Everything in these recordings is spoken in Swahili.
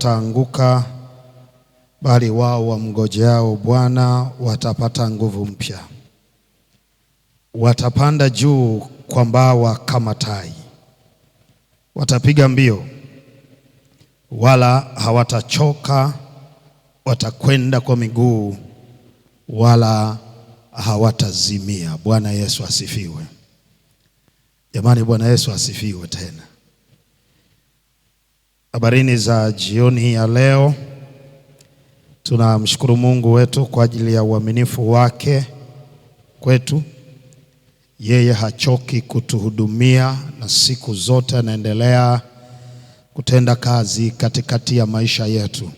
hawataanguka, bali wao wamngojeao Bwana watapata nguvu mpya. Watapanda juu kwa mbawa kama tai. Watapiga mbio wala hawatachoka, watakwenda kwa miguu wala hawatazimia. Bwana Yesu asifiwe. Jamani, Bwana Yesu asifiwe tena. Habarini za jioni ya leo. Tunamshukuru Mungu wetu kwa ajili ya uaminifu wake kwetu. Yeye hachoki kutuhudumia na siku zote anaendelea kutenda kazi katikati ya maisha yetu.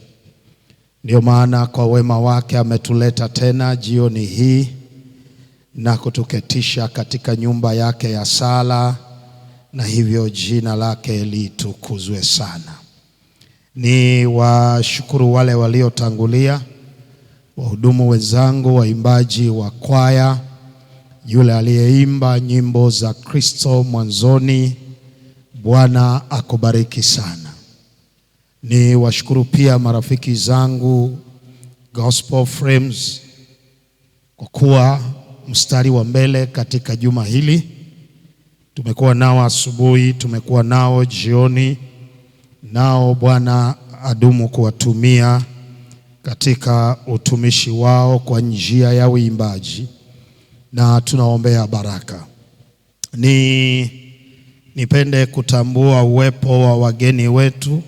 Ndio maana kwa wema wake ametuleta tena jioni hii na kutuketisha katika nyumba yake ya sala, na hivyo jina lake litukuzwe sana. Ni washukuru wale waliotangulia, wahudumu wenzangu, waimbaji wa kwaya, yule aliyeimba nyimbo za Kristo mwanzoni. Bwana akubariki sana. Ni washukuru pia marafiki zangu Gospel Frames kwa kuwa mstari wa mbele katika juma hili. Tumekuwa nao asubuhi, tumekuwa nao jioni, nao Bwana adumu kuwatumia katika utumishi wao kwa njia ya uimbaji, na tunaombea baraka. Nipende kutambua uwepo wa wageni wetu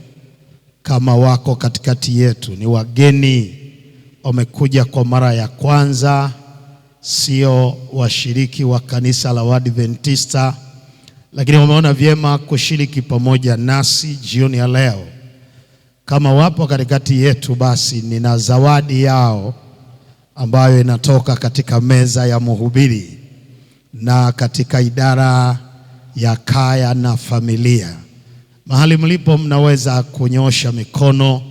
kama wako katikati yetu. Ni wageni wamekuja kwa mara ya kwanza, sio washiriki wa kanisa la Waadventista, lakini wameona vyema kushiriki pamoja nasi jioni ya leo. Kama wapo katikati yetu, basi nina zawadi yao ambayo inatoka katika meza ya mhubiri na katika idara ya kaya na familia. Mahali mlipo mnaweza kunyosha mikono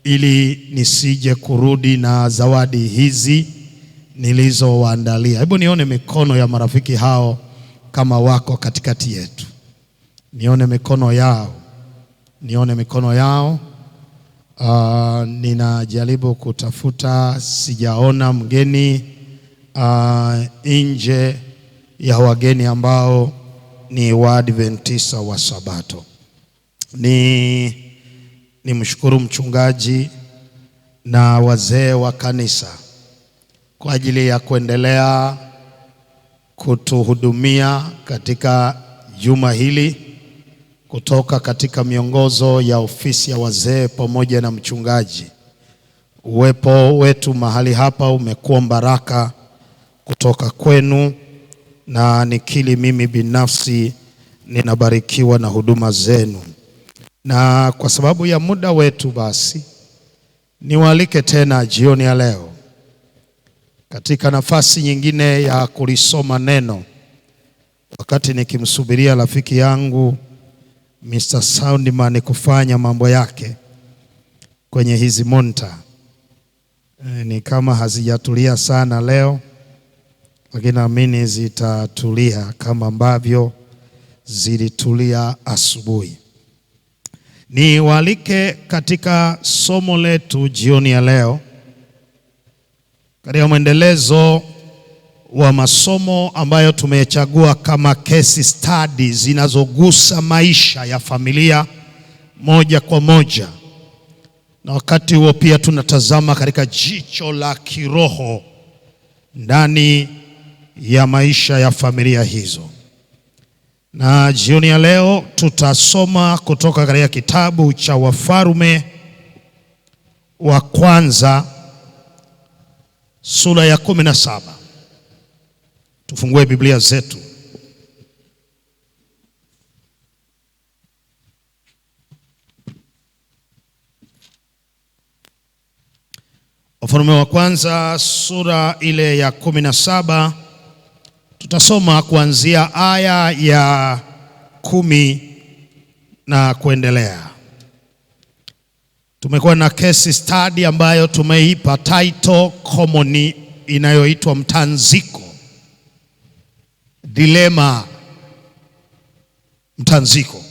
ili nisije kurudi na zawadi hizi nilizowaandalia. Hebu nione mikono ya marafiki hao kama wako katikati yetu. Nione mikono yao. Ninajaribu kutafuta, sijaona mgeni nje ya wageni ambao ni Waadventista wa Sabato. Nimshukuru mchungaji na wazee wa kanisa kwa ajili ya kuendelea kutuhudumia katika juma hili, kutoka katika miongozo ya ofisi ya wazee pamoja na mchungaji. Uwepo wetu mahali hapa umekuwa baraka kutoka kwenu, na nikili mimi binafsi ninabarikiwa na huduma zenu. Na kwa sababu ya muda wetu, basi niwaalike tena jioni ya leo katika nafasi nyingine ya kulisoma neno, wakati nikimsubiria rafiki yangu Mr. Soundman kufanya mambo yake kwenye hizi monitor. Ni kama hazijatulia sana leo, lakini naamini zitatulia kama ambavyo zilitulia asubuhi. Niwaalike katika somo letu jioni ya leo, katika mwendelezo wa masomo ambayo tumechagua kama case study zinazogusa maisha ya familia moja kwa moja, na wakati huo pia tunatazama katika jicho la kiroho ndani ya maisha ya familia hizo. Na jioni ya leo tutasoma kutoka katika kitabu cha Wafalme wa kwanza sura ya 17. Tufungue Biblia zetu. Wafalme wa kwanza sura ile ya 17, tutasoma kuanzia aya ya 10 na kuendelea. Tumekuwa na case study ambayo tumeipa title common inayoitwa mtanziko, dilema, mtanziko.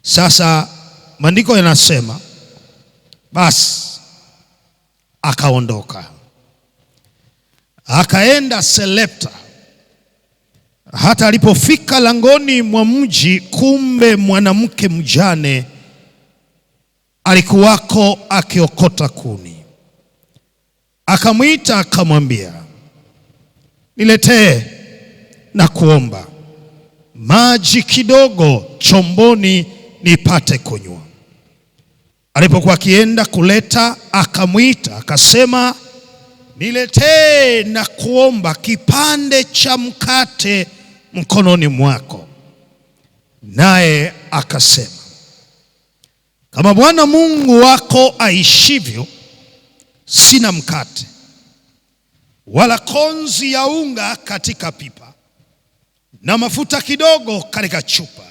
Sasa maandiko yanasema basi akaondoka akaenda Sarepta. Hata alipofika langoni mwa mji, kumbe mwanamke mjane alikuwako akiokota kuni. Akamwita akamwambia, niletee na kuomba maji kidogo chomboni nipate kunywa. Alipokuwa akienda kuleta, akamwita akasema, niletee na kuomba kipande cha mkate mkononi mwako. Naye akasema, kama Bwana Mungu wako aishivyo, sina mkate wala konzi ya unga katika pipa na mafuta kidogo katika chupa,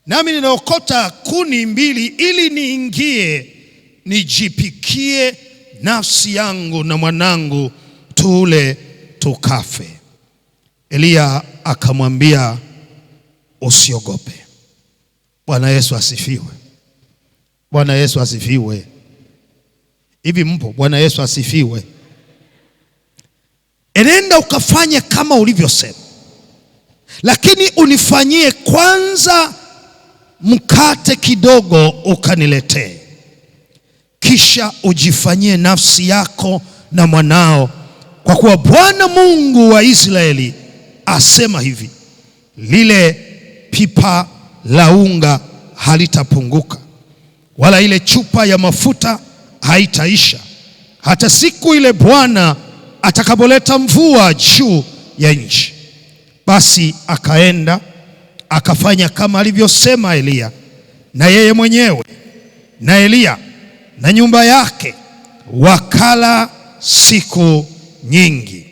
nami ninaokota kuni 2 ili niingie nijipikie nafsi yangu na mwanangu, tule tukafe. Eliya akamwambia, usiogope. Bwana Yesu asifiwe. Bwana Yesu asifiwe. Hivi mpo? Bwana Yesu asifiwe. Enenda ukafanye kama ulivyosema, lakini unifanyie kwanza mkate kidogo ukaniletee, kisha ujifanyie nafsi yako na mwanao, kwa kuwa Bwana Mungu wa Israeli asema hivi, lile pipa la unga halitapunguka, wala ile chupa ya mafuta haitaisha, hata siku ile Bwana atakapoleta mvua juu ya nchi. Basi akaenda akafanya kama alivyosema Eliya, na yeye mwenyewe na Eliya na nyumba yake wakala siku nyingi.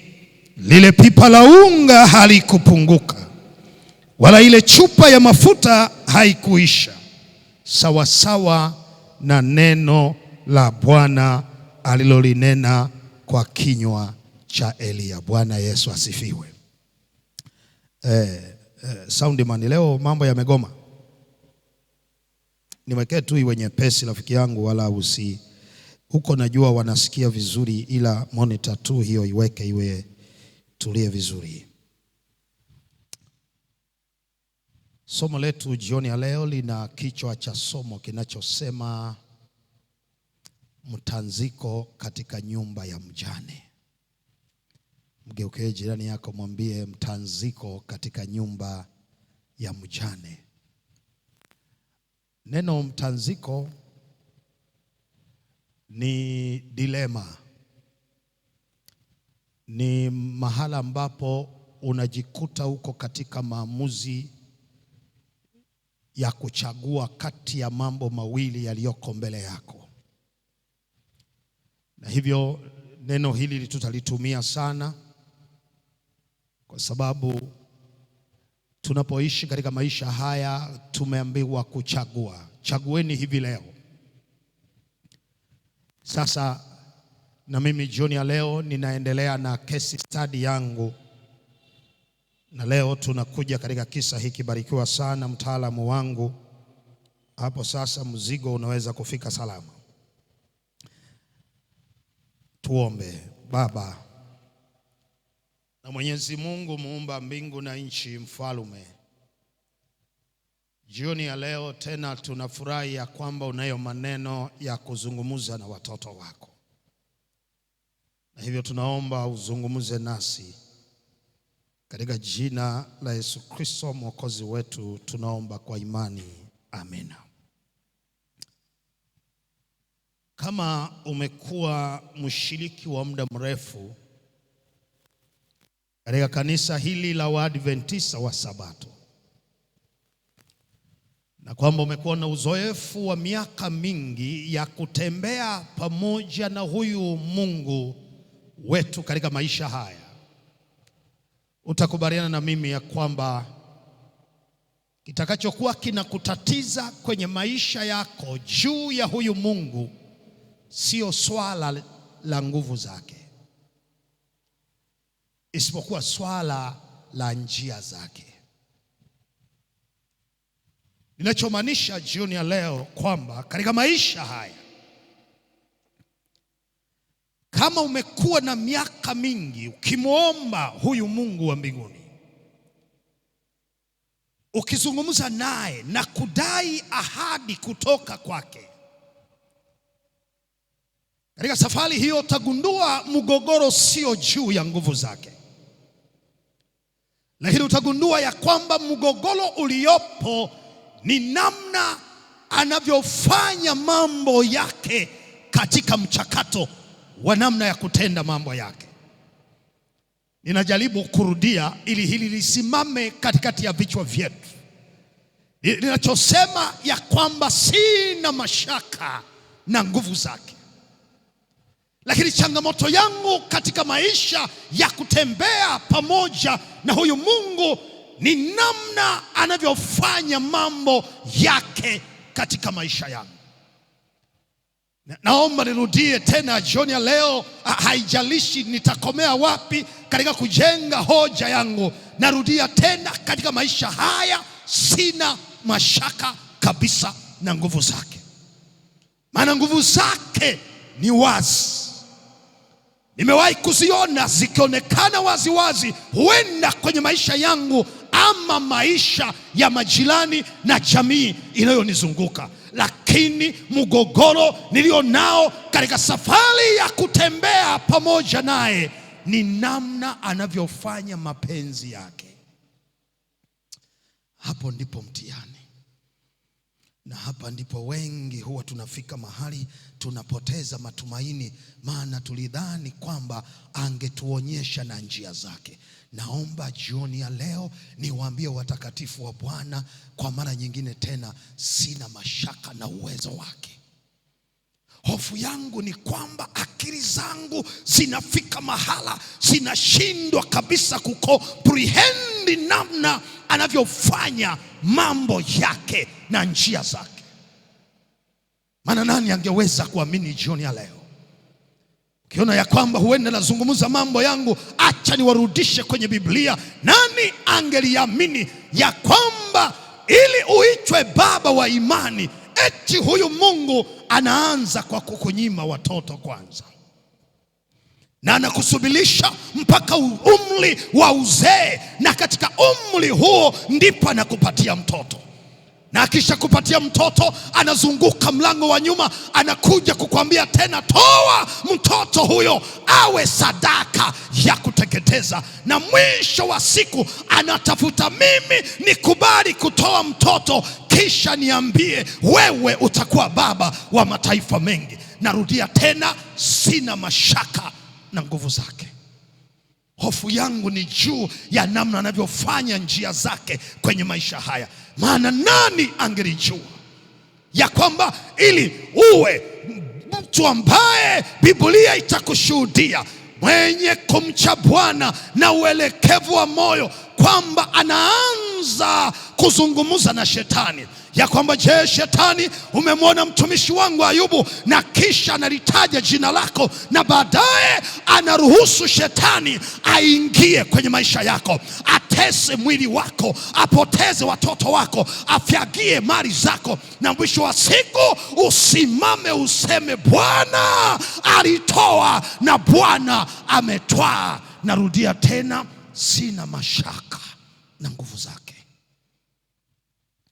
Lile pipa la unga halikupunguka, wala ile chupa ya mafuta haikuisha, sawa sawa na neno la Bwana alilolinena kwa kinywa cha Eliya. Bwana Yesu asifiwe. Soundman, leo mambo yamegoma. Niwekee tu iwe nyepesi rafiki yangu, wala usi huko, najua wanasikia vizuri, ila monitor tu hiyo iweke iwe tulie vizuri. Somo letu jioni ya leo lina kichwa cha somo kinachosema mtanziko katika nyumba ya mjane. Mgeukie jirani yako, mwambie mtanziko katika nyumba ya mjane. Neno mtanziko ni dilema, ni mahala ambapo unajikuta uko katika maamuzi ya kuchagua kati ya mambo mawili yaliyoko mbele yako. Na hivyo neno hili tutalitumia sana, kwa sababu tunapoishi katika maisha haya tumeambiwa kuchagua. Chagueni hivi leo. Sasa na mimi jioni ya leo ninaendelea na case study yangu, na leo tunakuja katika kisa hiki. Barikiwa sana mtaalamu wangu hapo. Sasa mzigo unaweza kufika salama. Tuombe. Baba na Mwenyezi Mungu muumba mbingu na nchi, mfalme, jioni ya leo tena tunafurahi ya kwamba unayo maneno ya kuzungumza na watoto wako, na hivyo tunaomba uzungumze nasi katika jina la Yesu Kristo mwokozi wetu, tunaomba kwa imani, amina. Kama umekuwa mshiriki wa muda mrefu katika kanisa hili la Waadventista wa Sabato, na kwamba umekuwa na uzoefu wa miaka mingi ya kutembea pamoja na huyu Mungu wetu katika maisha haya, utakubaliana na mimi ya kwamba kitakachokuwa kinakutatiza kwenye maisha yako juu ya huyu Mungu sio swala la nguvu zake, isipokuwa swala la njia zake. Ninachomaanisha jioni ya leo kwamba katika maisha haya, kama umekuwa na miaka mingi ukimwomba huyu Mungu wa mbinguni, ukizungumza naye na kudai ahadi kutoka kwake, katika safari hiyo utagundua mgogoro sio juu ya nguvu zake, lakini utagundua ya kwamba mgogoro uliopo ni namna anavyofanya mambo yake katika mchakato wa namna ya kutenda mambo yake. Ninajaribu kurudia ili hili lisimame katikati ya vichwa vyetu. Ninachosema ya kwamba sina mashaka na nguvu zake, lakini changamoto yangu katika maisha ya kutembea pamoja na huyu Mungu ni namna anavyofanya mambo yake katika maisha yangu. Naomba nirudie tena jioni ya leo, haijalishi nitakomea wapi katika kujenga hoja yangu. Narudia tena, katika maisha haya sina mashaka kabisa na nguvu zake, maana nguvu zake ni wazi. Nimewahi kuziona zikionekana wazi wazi, huenda kwenye maisha yangu ama maisha ya majirani na jamii inayonizunguka, lakini mgogoro nilio nao katika safari ya kutembea pamoja naye ni namna anavyofanya mapenzi yake. Hapo ndipo mtihani, na hapa ndipo wengi huwa tunafika mahali tunapoteza matumaini, maana tulidhani kwamba angetuonyesha na njia zake. Naomba jioni ya leo niwaambie watakatifu wa Bwana kwa mara nyingine tena, sina mashaka na uwezo wake. Hofu yangu ni kwamba akili zangu zinafika mahala zinashindwa kabisa kucomprehend namna anavyofanya mambo yake na njia zake. Maana nani angeweza kuamini jioni ya leo? Ukiona ya kwamba huenda nazungumza mambo yangu, acha niwarudishe kwenye Biblia. Nani angeliamini ya kwamba ili uitwe baba wa imani, eti huyu Mungu anaanza kwa kukunyima watoto kwanza, na anakusubirisha mpaka umri wa uzee, na katika umri huo ndipo anakupatia mtoto, na akisha kupatia mtoto anazunguka mlango wa nyuma, anakuja kukwambia tena, toa mtoto huyo awe sadaka ya kuteketeza. Na mwisho wa siku anatafuta mimi nikubali kutoa mtoto, kisha niambie wewe utakuwa baba wa mataifa mengi. Narudia tena, sina mashaka na nguvu zake. Hofu yangu ni juu ya namna anavyofanya njia zake kwenye maisha haya. Maana nani angelijua ya kwamba ili uwe mtu ambaye Biblia itakushuhudia mwenye kumcha Bwana na uelekevu wa moyo, kwamba anaanza kuzungumza na shetani ya kwamba, je, shetani, umemwona mtumishi wangu Ayubu? Na kisha analitaja jina lako, na baadaye anaruhusu shetani aingie kwenye maisha yako, atese mwili wako, apoteze watoto wako, afyagie mali zako, na mwisho wa siku usimame useme, Bwana alitoa na Bwana ametwaa. Narudia tena, sina mashaka na nguvu zake.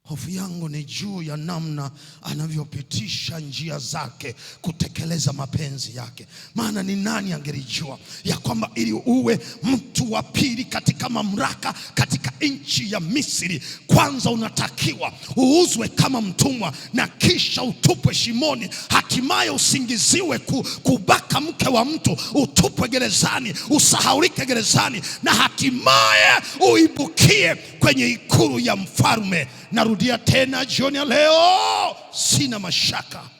Hofu yangu ni juu ya namna anavyopitisha njia zake kutekeleza mapenzi yake. Maana ni nani angelijua ya kwamba ili uwe mtu wa pili katika mamlaka katika nchi ya Misri, kwanza unatakiwa uuzwe kama mtumwa, na kisha utupwe shimoni, hatimaye usingiziwe kubaka mke wa mtu, utupwe gerezani, usahaulike gerezani, na hatimaye uibukie kwenye ikulu ya mfalme. Narudia tena jioni ya leo, sina mashaka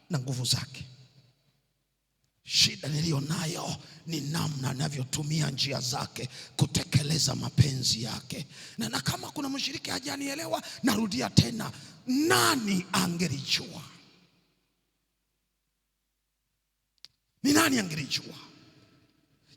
na nguvu zake. Shida niliyo nayo ni namna anavyotumia njia zake kutekeleza mapenzi yake. Na kama kuna mshiriki hajanielewa, narudia tena, nani angelijua? Ni nani angelijua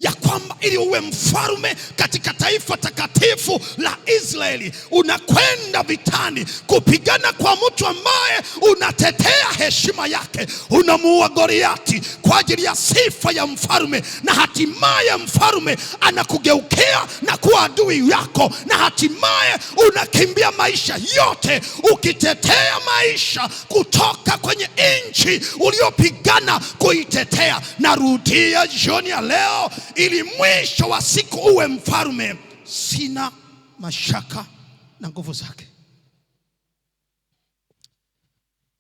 ya kwamba ili uwe mfalme katika taifa takatifu la Israeli, unakwenda vitani kupigana kwa mtu ambaye unatetea heshima yake. Unamuua Goliati kwa ajili ya sifa ya mfalme, na hatimaye mfalme anakugeukia na kuwa adui yako, na hatimaye unakimbia maisha yote ukitetea maisha kutoka kwenye nchi uliopigana kuitetea. Narudia jioni ya leo, ili mwisho wa siku uwe mfalme, sina mashaka na nguvu zake.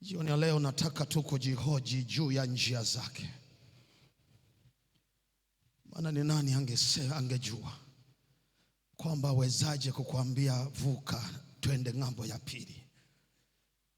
Jioni ya leo nataka tu kujihoji juu ya njia zake. Maana ni nani angejua kwamba wezaje kukuambia vuka twende ng'ambo ya pili,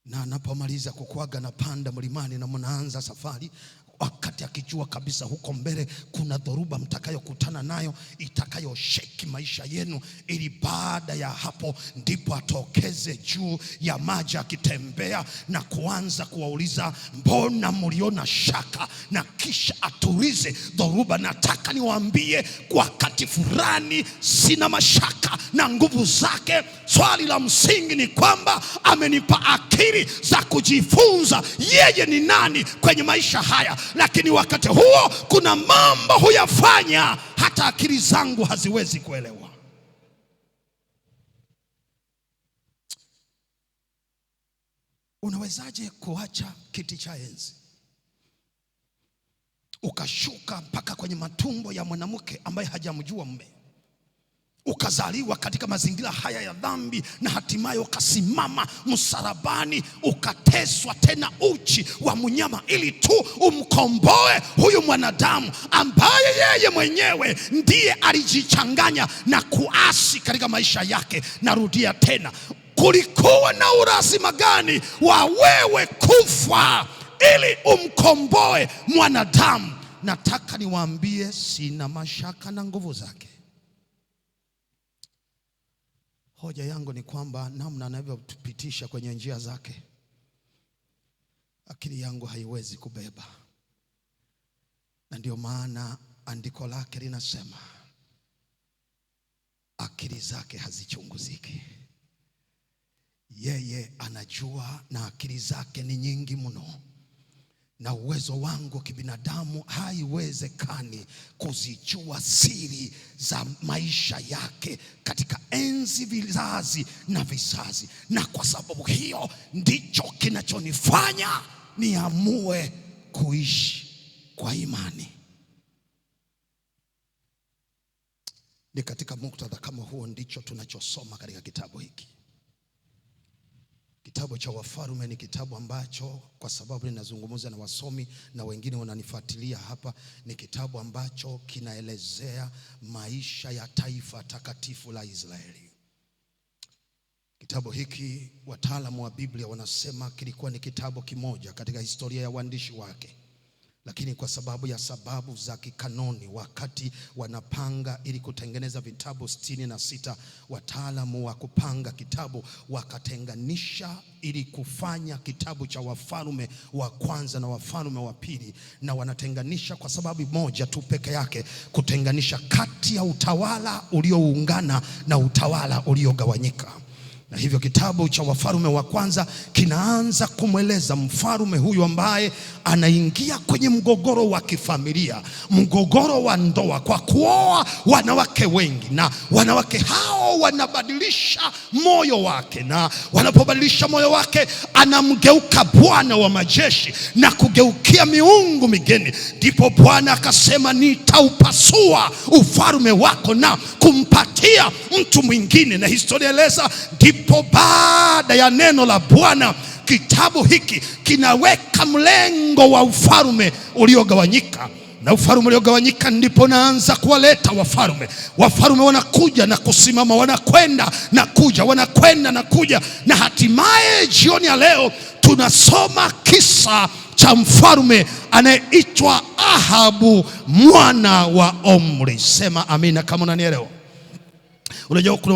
na anapomaliza kukuaga na panda mlimani na mnaanza safari, wakati akijua kabisa huko mbele kuna dhoruba mtakayokutana nayo itakayosheki maisha yenu, ili baada ya hapo ndipo atokeze juu ya maji akitembea na kuanza kuwauliza, mbona mliona shaka? Na kisha atulize dhoruba. Nataka niwaambie, wakati fulani sina mashaka na nguvu zake. Swali la msingi ni kwamba amenipa akili za kujifunza yeye ni nani kwenye maisha haya, lakini wakati huo kuna mambo huyafanya hata akili zangu haziwezi kuelewa. Unawezaje kuacha kiti cha enzi ukashuka mpaka kwenye matumbo ya mwanamke ambaye hajamjua mume, ukazaliwa katika mazingira haya ya dhambi, na hatimaye ukasimama msalabani, ukateswa tena uchi wa mnyama, ili tu umkomboe huyu mwanadamu ambaye yeye mwenyewe ndiye alijichanganya na kuasi katika maisha yake? Narudia tena, kulikuwa na ulazima gani wa wewe kufa ili umkomboe mwanadamu? Nataka niwaambie, sina mashaka na nguvu zake. Hoja yangu ni kwamba namna anavyotupitisha kwenye njia zake, akili yangu haiwezi kubeba. Na ndio maana andiko lake linasema akili zake hazichunguziki. Yeye anajua, na akili zake ni nyingi mno, na uwezo wangu kibinadamu haiwezekani kuzijua siri za maisha yake katika enzi, vizazi na vizazi. Na kwa sababu hiyo ndicho kinachonifanya niamue kuishi kwa imani. Ni katika muktadha kama huo ndicho tunachosoma katika kitabu hiki. Kitabu cha Wafalme ni kitabu ambacho, kwa sababu ninazungumza na wasomi na wengine wananifuatilia hapa, ni kitabu ambacho kinaelezea maisha ya taifa takatifu la Israeli. Kitabu hiki wataalamu wa Biblia wanasema kilikuwa ni kitabu kimoja katika historia ya uandishi wake, lakini kwa sababu za kikanoni, wakati wanapanga ili kutengeneza vitabu 66, wataalamu wa kupanga kitabu wakatenganisha ili kufanya kitabu cha Wafalme wa kwanza na Wafalme wa pili. Na wanatenganisha kwa sababu moja tu peke yake, kutenganisha kati ya utawala ulioungana na utawala uliogawanyika. Na hivyo kitabu cha Wafalme wa kwanza kinaanza kumweleza mfalme huyu ambaye anaingia kwenye mgogoro wa kifamilia, mgogoro wa ndoa, kwa kuoa wanawake wengi, na wanawake hao wanabadilisha moyo wake, na wanapobadilisha moyo wake anamgeuka Bwana wa majeshi na kugeukia miungu migeni. Ndipo Bwana akasema, nitaupasua ufalme wako na kumpatia mtu mwingine. Na historia eleza, ndipo baada ya neno la Bwana kitabu hiki kinaweka mlengo wa ufalme uliogawanyika. Na ufalme uliogawanyika ndipo naanza kuwaleta wafalme. Wafalme wanakuja na kusimama, wanakwenda na kuja, wanakwenda na kuja, na hatimaye jioni ya leo tunasoma kisa cha mfalme anayeitwa Ahabu mwana wa Omri. Sema amina kama unanielewa. Unajua kuna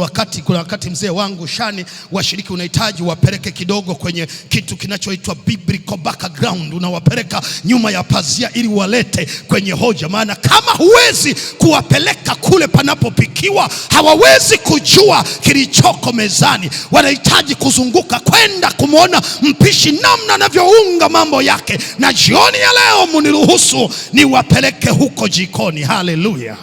wakati mzee wangu Shani, washiriki unahitaji wapeleke kidogo kwenye kitu kinachoitwa biblical background. Unawapeleka nyuma ya pazia ili walete kwenye hoja, maana kama huwezi kuwapeleka kule panapopikiwa, hawawezi kujua kilichoko mezani. Wanahitaji kuzunguka kwenda kumwona mpishi namna anavyounga mambo yake. Na jioni ya leo muniruhusu niwapeleke huko jikoni. Haleluya.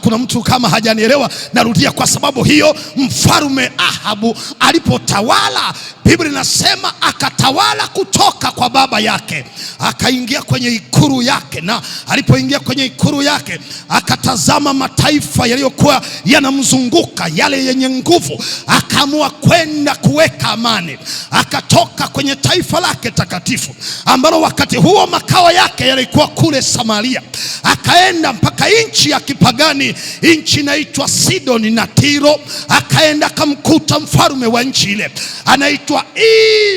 Kuna mtu kama hajanielewa, narudia. Kwa sababu hiyo mfalme Ahabu alipotawala, Biblia inasema akatawala kutoka kwa baba yake, akaingia kwenye ikulu yake. Na alipoingia kwenye ikulu yake, akatazama mataifa yaliyokuwa yanamzunguka, yale yenye nguvu. Akaamua kwenda kuweka amani. Akatoka kwenye taifa lake takatifu, ambalo wakati huo makao yake yalikuwa kule Samaria, akaenda mpaka nchi ya kipagani, nchi inaitwa Sidoni na Tiro. Akaenda akamkuta mfalme wa nchi ile anaitwa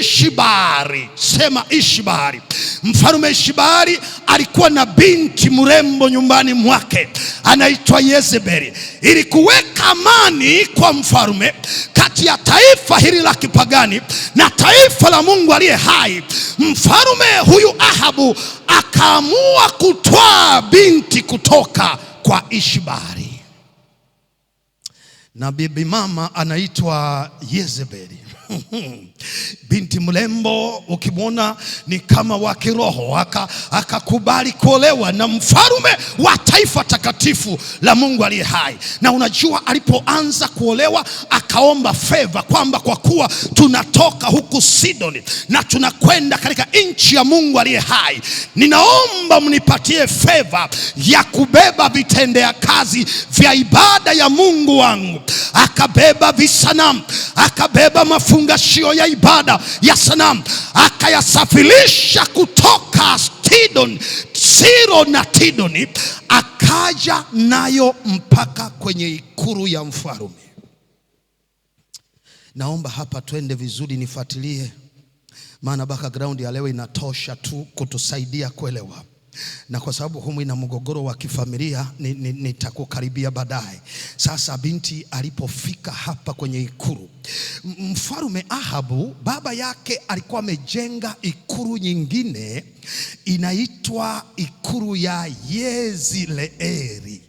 Ishibari. Sema Ishibari. Mfalme Ishibari alikuwa na binti mrembo nyumbani mwake anaitwa Yezebeli. Ili kuweka amani kwa mfalme kati ya taifa hili la kipagani na taifa la Mungu aliye hai, mfalme huyu Ahabu akaamua kutwaa binti kutoka kwa Ishibari, na bibi mama anaitwa Yezebeli. Binti mrembo, ukimwona ni kama wa kiroho. Akakubali kuolewa na mfalme wa taifa takatifu la Mungu aliye hai. Na unajua alipoanza kuolewa, akaomba favor kwamba kwa kuwa tunatoka huku Sidoni na tunakwenda katika nchi ya Mungu aliye hai, ninaomba mnipatie favor ya kubeba vitendea kazi vya ibada ya Mungu wangu. Akabeba visanamu, akabeba mafungashio ya ibada ya sanamu, akayasafirisha kutoka Tiro na Tidoni, akaja nayo mpaka kwenye ikulu ya mfalme. Naomba hapa twende vizuri, nifuatilie, maana background ya leo inatosha tu kutusaidia kuelewa. Na kwa sababu humu ina mgogoro wa kifamilia, nitakukaribia baadaye. Sasa binti alipofika hapa kwenye ikulu, mfalme Ahabu baba yake alikuwa amejenga ikulu nyingine inaitwa ikulu ya Yezreeli.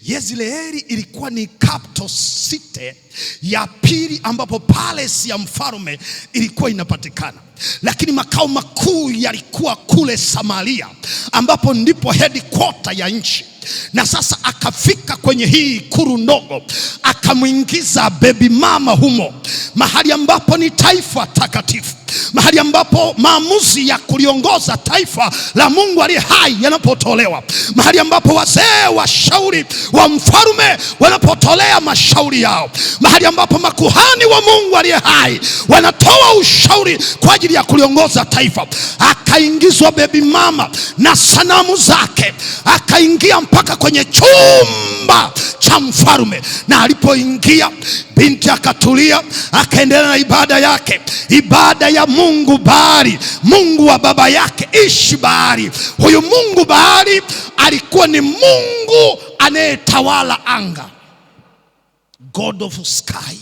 Yezreeli ilikuwa ni capital city ya pili, ambapo palace ya mfalme ilikuwa inapatikana. Lakini makao makuu yalikuwa kule Samaria, ambapo ndipo headquarter ya nchi. Na sasa akafika kwenye hii ikulu ndogo, akamwingiza baby mama humo, mahali ambapo ni taifa takatifu, mahali ambapo maamuzi ya kuliongoza taifa la Mungu aliye hai yanapotolewa, mahali ambapo wazee washauri wa mfalme wanapotolea mashauri yao, mahali ambapo makuhani wa Mungu aliye hai wanatoa ushauri kwa ajili ya kuliongoza taifa. Akaingizwa baby mama na sanamu zake, akaingia mpaka kwenye chumba cha mfalme. Na alipoingia, binti akatulia, akaendelea na ibada yake, ibada ya Mungu Baali, Mungu wa baba yake Ishibari. Huyu Mungu Baali alikuwa ni Mungu anayetawala anga, God of sky,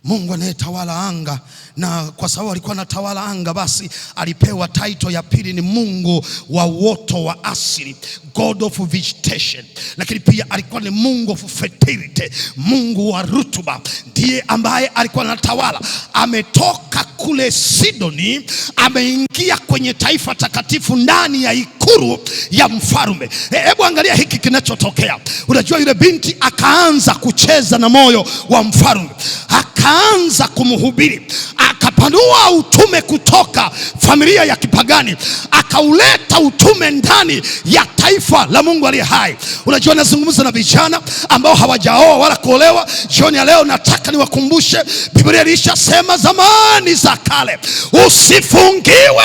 Mungu anayetawala anga. Na kwa sababu alikuwa anatawala anga, basi alipewa title ya pili, ni Mungu wa uoto wa asili, God of vegetation. Lakini pia alikuwa ni Mungu of fertility, Mungu wa rutuba. Ndiye ambaye alikuwa anatawala. Ametoka kule Sidoni, ameingia kwenye taifa takatifu ndani ya ikulu ya mfalme. Hebu angalia hiki kinachotokea. Unajua yule binti akaanza kucheza na moyo wa mfalme, akaanza kumhubiri, akapanua utume kutoka familia ya kipagani, akauleta utume ndani ya taifa la Mungu aliye hai. Unajua nazungumza na vijana ambao hawajaoa wala kuolewa. Jioni ya leo nataka niwakumbushe, Biblia ilishasema zamani za kale, usifungiwe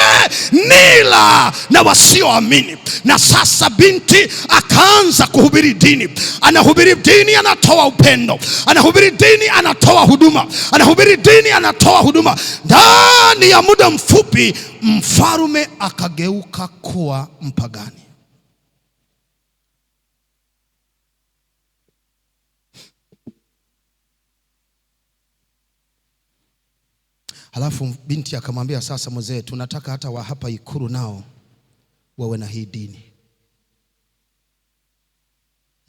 nila na wasioamini. Na sasa binti akaanza kuhubiri dini. Anahubiri dini, anatoa upendo. Anahubiri dini, anatoa huduma. Anahubiri dini, anatoa huduma. Ndani ya muda mfupi mfalme akageuka kuwa mpagani. Halafu binti akamwambia, sasa mzee, tunataka hata wa hapa Ikulu nao wawe na hii dini.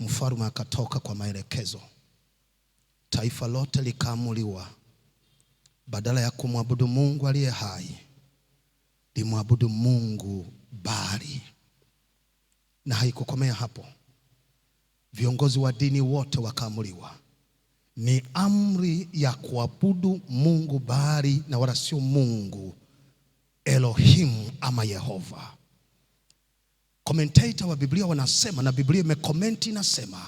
Mfalme akatoka kwa maelekezo. Taifa lote likaamuliwa, badala ya kumwabudu Mungu aliye hai, limwabudu Mungu Baali. Na haikukomea hapo. Viongozi wa dini wote wakaamuliwa, ni amri ya kuabudu Mungu Baali na wala sio Mungu Elohim ama Yehova. Commentator wa Biblia wanasema, na Biblia imekomenti inasema,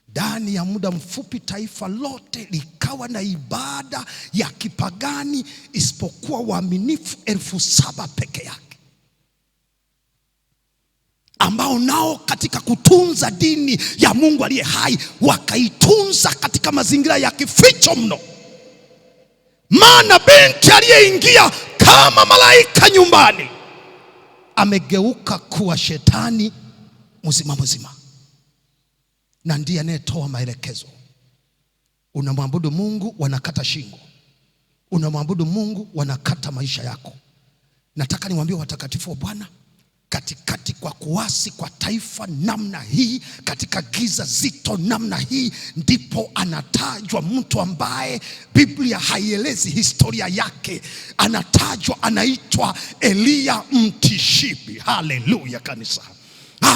ndani ya muda mfupi taifa lote likawa na ibada ya kipagani isipokuwa waaminifu 7,000 peke yake, ambao nao katika kutunza dini ya Mungu aliye hai wakaitunza katika mazingira ya kificho mno. Maana binti aliyeingia kama malaika nyumbani amegeuka kuwa shetani mzima mzima, na ndiye anayetoa maelekezo. Unamwabudu Mungu, wanakata shingo. Unamwabudu Mungu, wanakata maisha yako. Nataka niwaambie watakatifu wa Bwana, katikati kwa kuasi kwa taifa namna hii, katika giza zito namna hii, ndipo anatajwa mtu ambaye Biblia haielezi historia yake. Anatajwa, anaitwa Eliya Mtishibi. Haleluya kanisa.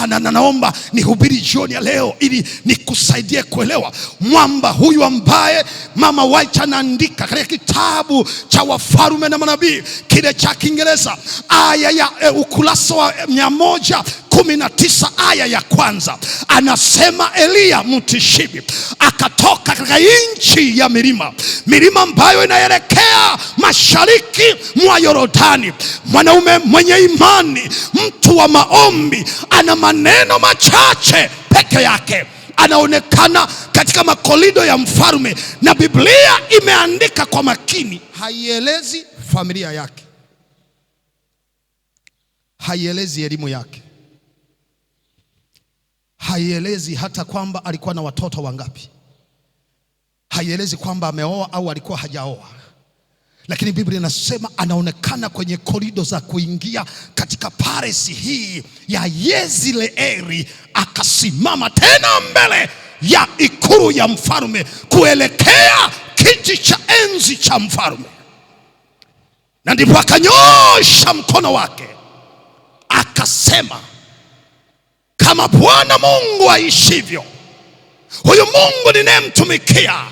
Naomba nihubiri jioni ya leo ili nikusaidie kuelewa mwamba huyu ambaye Mama White anaandika katika kitabu cha Wafalme na Manabii kile cha Kiingereza, aya ya ukurasa wa 119 aya ya kwanza. Anasema Eliya Mtishibi akatoka katika nchi ya milima ambayo inaelekea mashariki mwa Yordani. Mwanaume mwenye imani, mtu wa maombi, ana maneno machache peke yake, anaonekana katika makorido ya mfalme, na Biblia imeandika kwa makini. Haielezi familia yake, haielezi elimu yake, haielezi hata kwamba alikuwa na watoto wangapi, haielezi kwamba ameoa au alikuwa hajaoa. Lakini Biblia inasema anaonekana kwenye korido za kuingia katika paresi hii ya Yezreeli, akasimama tena mbele ya ikulu ya mfalme kuelekea kiti cha enzi cha mfalme. Na ndipo akanyosha mkono wake akasema, kama Bwana Mungu aishivyo, huyu Mungu ninayemtumikia,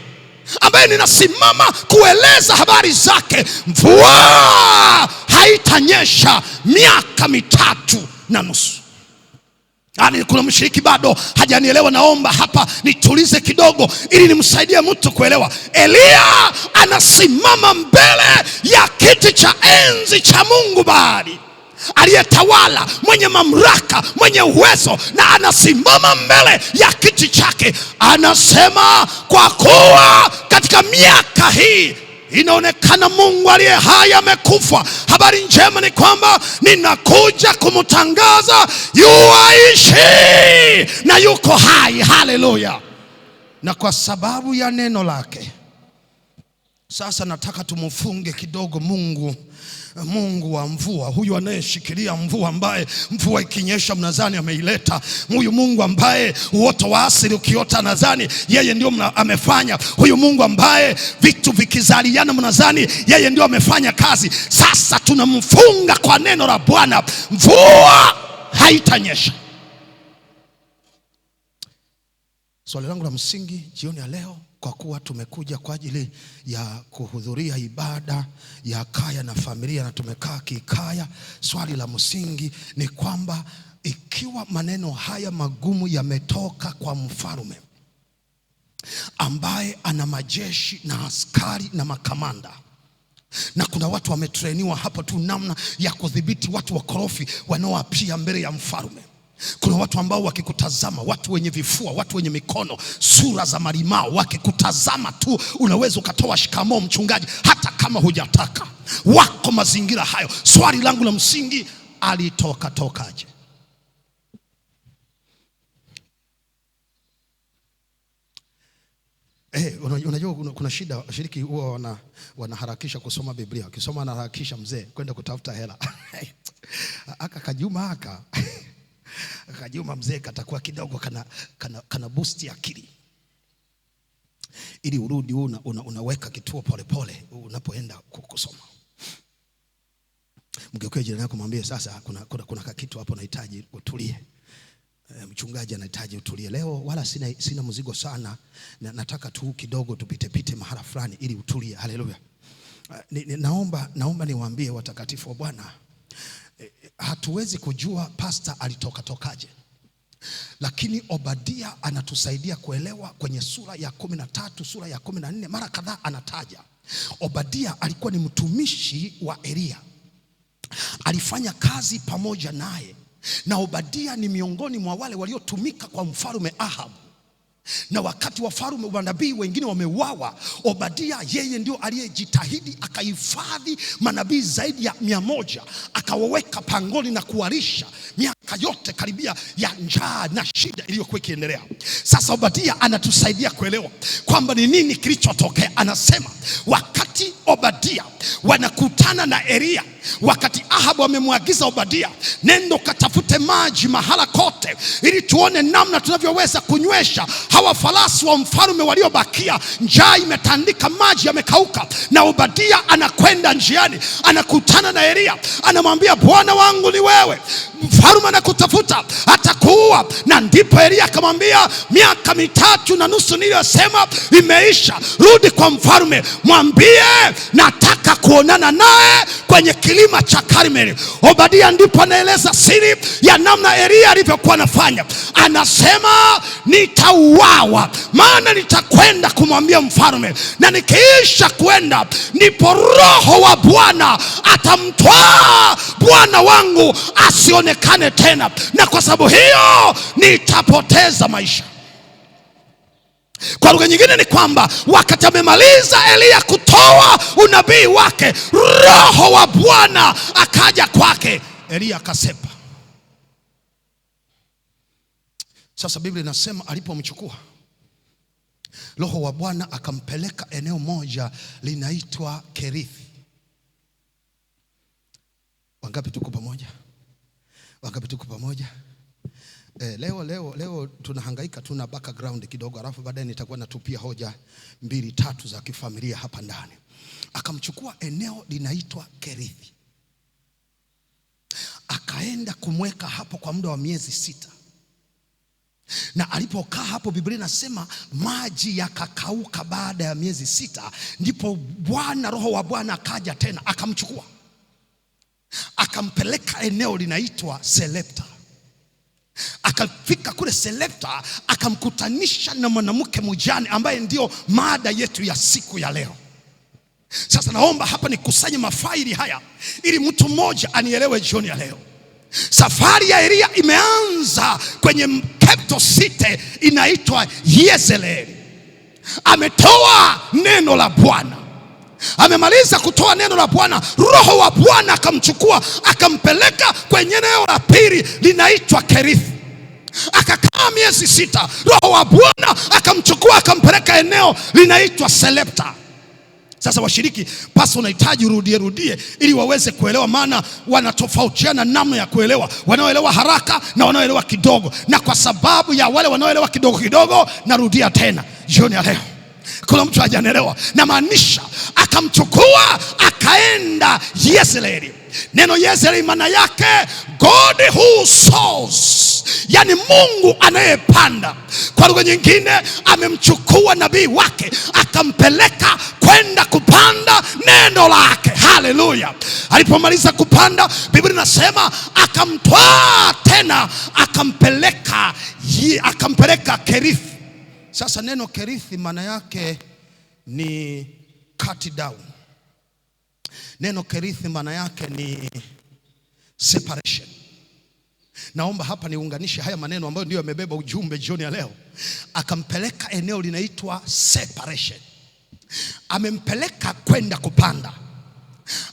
ambaye ninasimama kueleza habari zake, mvua haitanyesha miaka 3.5. Kuna mshiriki bado hajanielewa, naomba hapa nitulize kidogo ili nimsaidie mtu kuelewa. Eliya anasimama mbele ya kiti cha enzi cha Mungu Baali, aliyetawala, mwenye mamlaka, mwenye uwezo, na anasimama mbele ya kiti chake. Anasema, kwa kuwa katika miaka hii inaonekana Mungu aliye hai amekufa. Habari njema ni kwamba ninakuja kumtangaza yuaishi na yuko hai. Haleluya. Na kwa sababu ya neno lake, sasa nataka tumufunge kidogo Mungu wa mvua, huyu anayeshikilia mvua, ambaye mvua ikinyesha mnadhani ameileta. Huyu Mungu ambaye uoto wa asili ukiota nadhani yeye ndio amefanya. Huyu Mungu ambaye vitu vikizaliana mnadhani yeye ndio amefanya kazi. Sasa tunamfunga kwa neno la Bwana, mvua haitanyesha. Swali langu la msingi jioni ya leo, kwa kuwa tumekuja kwa ajili ya kuhudhuria ibada ya kaya na familia na tumekaa kikaya, swali la msingi ni kwamba ikiwa maneno haya magumu yametoka kwa mfalme ambaye ana majeshi na askari na makamanda, na kuna watu wametrainiwa hapo tu namna ya kudhibiti watu wakorofi wanaoapia mbele ya mfalme. Kuna watu ambao wakikutazama, watu wenye vifua, watu wenye mikono, sura za malimao, wakikutazama tu unaweza ukatoa shikamoo mchungaji hata kama hujataka. Wako mazingira hayo. Swali langu la msingi, alitokaje? Unajua kuna shida, washiriki huwa wanaharakisha kusoma Biblia. Wakisoma anaharakisha mzee kwenda kutafuta hela. Kajuma mzee katakuwa kidogo kana boost akili. Ili urudi unaweka kituo polepole unapoenda kusoma. Mgeukie jirani yako mwambie sasa kuna kitu hapo nahitaji utulie. Mchungaji anahitaji utulie leo, wala sina mzigo sana, nataka tu kidogo tupite mahala fulani ili utulie. Haleluya. Naomba niwaambie watakatifu wa Bwana, hatuwezi kujua pastor tokaje, lakini Obadia anatusaidia kuelewa. Kwenye sura ya 13, sura ya 14 mara kadhaa anataja Obadia alikuwa ni mtumishi wa Elia, alifanya kazi pamoja naye, na Obadia ni miongoni mwa wale waliotumika kwa mfalme Ahabu. Na wakati wafalme wa nabii wengine wameuawa, Obadia yeye ndio aliyejitahidi akahifadhi manabii zaidi ya 100, akawaweka pangoni na kuwalisha miaka yote karibia ya njaa na shida iliyokuwa ikiendelea. Sasa Obadia anatusaidia kuelewa kwamba ni nini kilichotokea. Anasema wakati Obadia wanakutana na Elia, wakati Ahabu amemwagiza Obadia, nenda katafute maji mahala kote ili tuone namna tunavyoweza kunywesha hawa farasi wa mfalme waliobakia. Njaa imetandika, maji yamekauka. Na Obadia anakwenda njiani, anakutana na Elia, anamwambia bwana wangu ni wewe, mfalme anakutafuta, atakuua. Na ndipo Elia akamwambia, miaka 3.5 niliyosema imeisha, rudi kwa mfalme, mwambie nataka kuonana naye kwenye kilima cha Karmeli. Obadia ndipo anaeleza siri ya namna Elia alivyokuwa anafanya. Anasema nitauawa, maana nitakwenda kumwambia mfalme, na nikiisha kwenda ndipo Roho wa Bwana atamtwaa bwana wangu asionekane tena, na kwa sababu hiyo nitapoteza maisha. Kwa lugha nyingine ni kwamba wakati amemaliza Elia kutoa unabii wake, Roho wa Bwana akaja kwake, Elia akasepa. Sasa Biblia inasema alipomchukua, Roho wa Bwana akampeleka eneo moja linaitwa Kerithi. Wangapi tuko pamoja? Wangapi tuko pamoja? Leo tunahangaika, tuna background kidogo, alafu baadaye nitakuwa natupia hoja 2-3 za kifamilia hapa ndani. Akamchukua eneo linaitwa Kerithi, akaenda kumweka hapo kwa muda wa miezi 6. Na alipokaa hapo, Biblia inasema maji yakakauka baada ya miezi 6. Ndipo Roho wa Bwana akaja tena akamchukua, akampeleka eneo linaitwa Selepta. Akafika kule Selepta, akamkutanisha na mwanamke mjane ambaye ndio mada yetu ya siku ya leo. Sasa naomba hapa nikusanye mafaili haya ili mtu mmoja anielewe jioni ya leo. Safari ya Elia imeanza kwenye capital city inaitwa Yezreeli. Ametoa neno la Bwana, amemaliza kutoa neno la Bwana, Roho wa Bwana akamchukua akampeleka kwenye eneo la pili linaitwa Kerithi. Akakaa miezi 6. Roho wa Bwana akamchukua akampeleka eneo linaitwa Selepta. Sasa washiriki, pasa unahitaji rudie ili waweze kuelewa, maana wanatofautiana namna ya kuelewa. Wanaoelewa haraka na wanaoelewa kidogo, na kwa sababu ya wale wanaoelewa kidogo narudia tena jioni ya leo. Kuna mtu hajanielewa. Na maanisha akamchukua akaenda Yezreeli. Neno Yezreeli maana yake God who sows, yani Mungu anayepanda. Kwa lugha nyingine, amemchukua nabii wake akampeleka kwenda kupanda neno lake. Haleluya. Alipomaliza kupanda, Biblia inasema akamtwaa tena akampeleka Kerithi. Sasa neno Kerithi maana yake ni cut down. Neno Kerithi maana yake ni separation. Naomba hapa niunganishe haya maneno ambayo ndio yamebeba ujumbe jioni ya leo. Akampeleka eneo linaitwa separation. Amempeleka kwenda kupanda.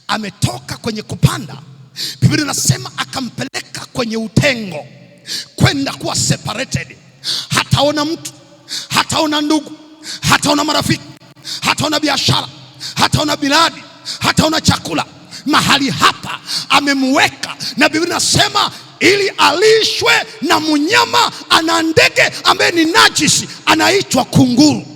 Ametoka kwenye kupanda, Biblia inasema akampeleka kwenye utengo, kwenda kuwa separated. Hataona mtu, hataona ndugu, hataona marafiki, hataona biashara, hataona miradi, hataona chakula. Mahali hapa amemweka, na Biblia inasema ili alishwe na mnyama ana ndege ambaye ni najisi, anaitwa kunguru.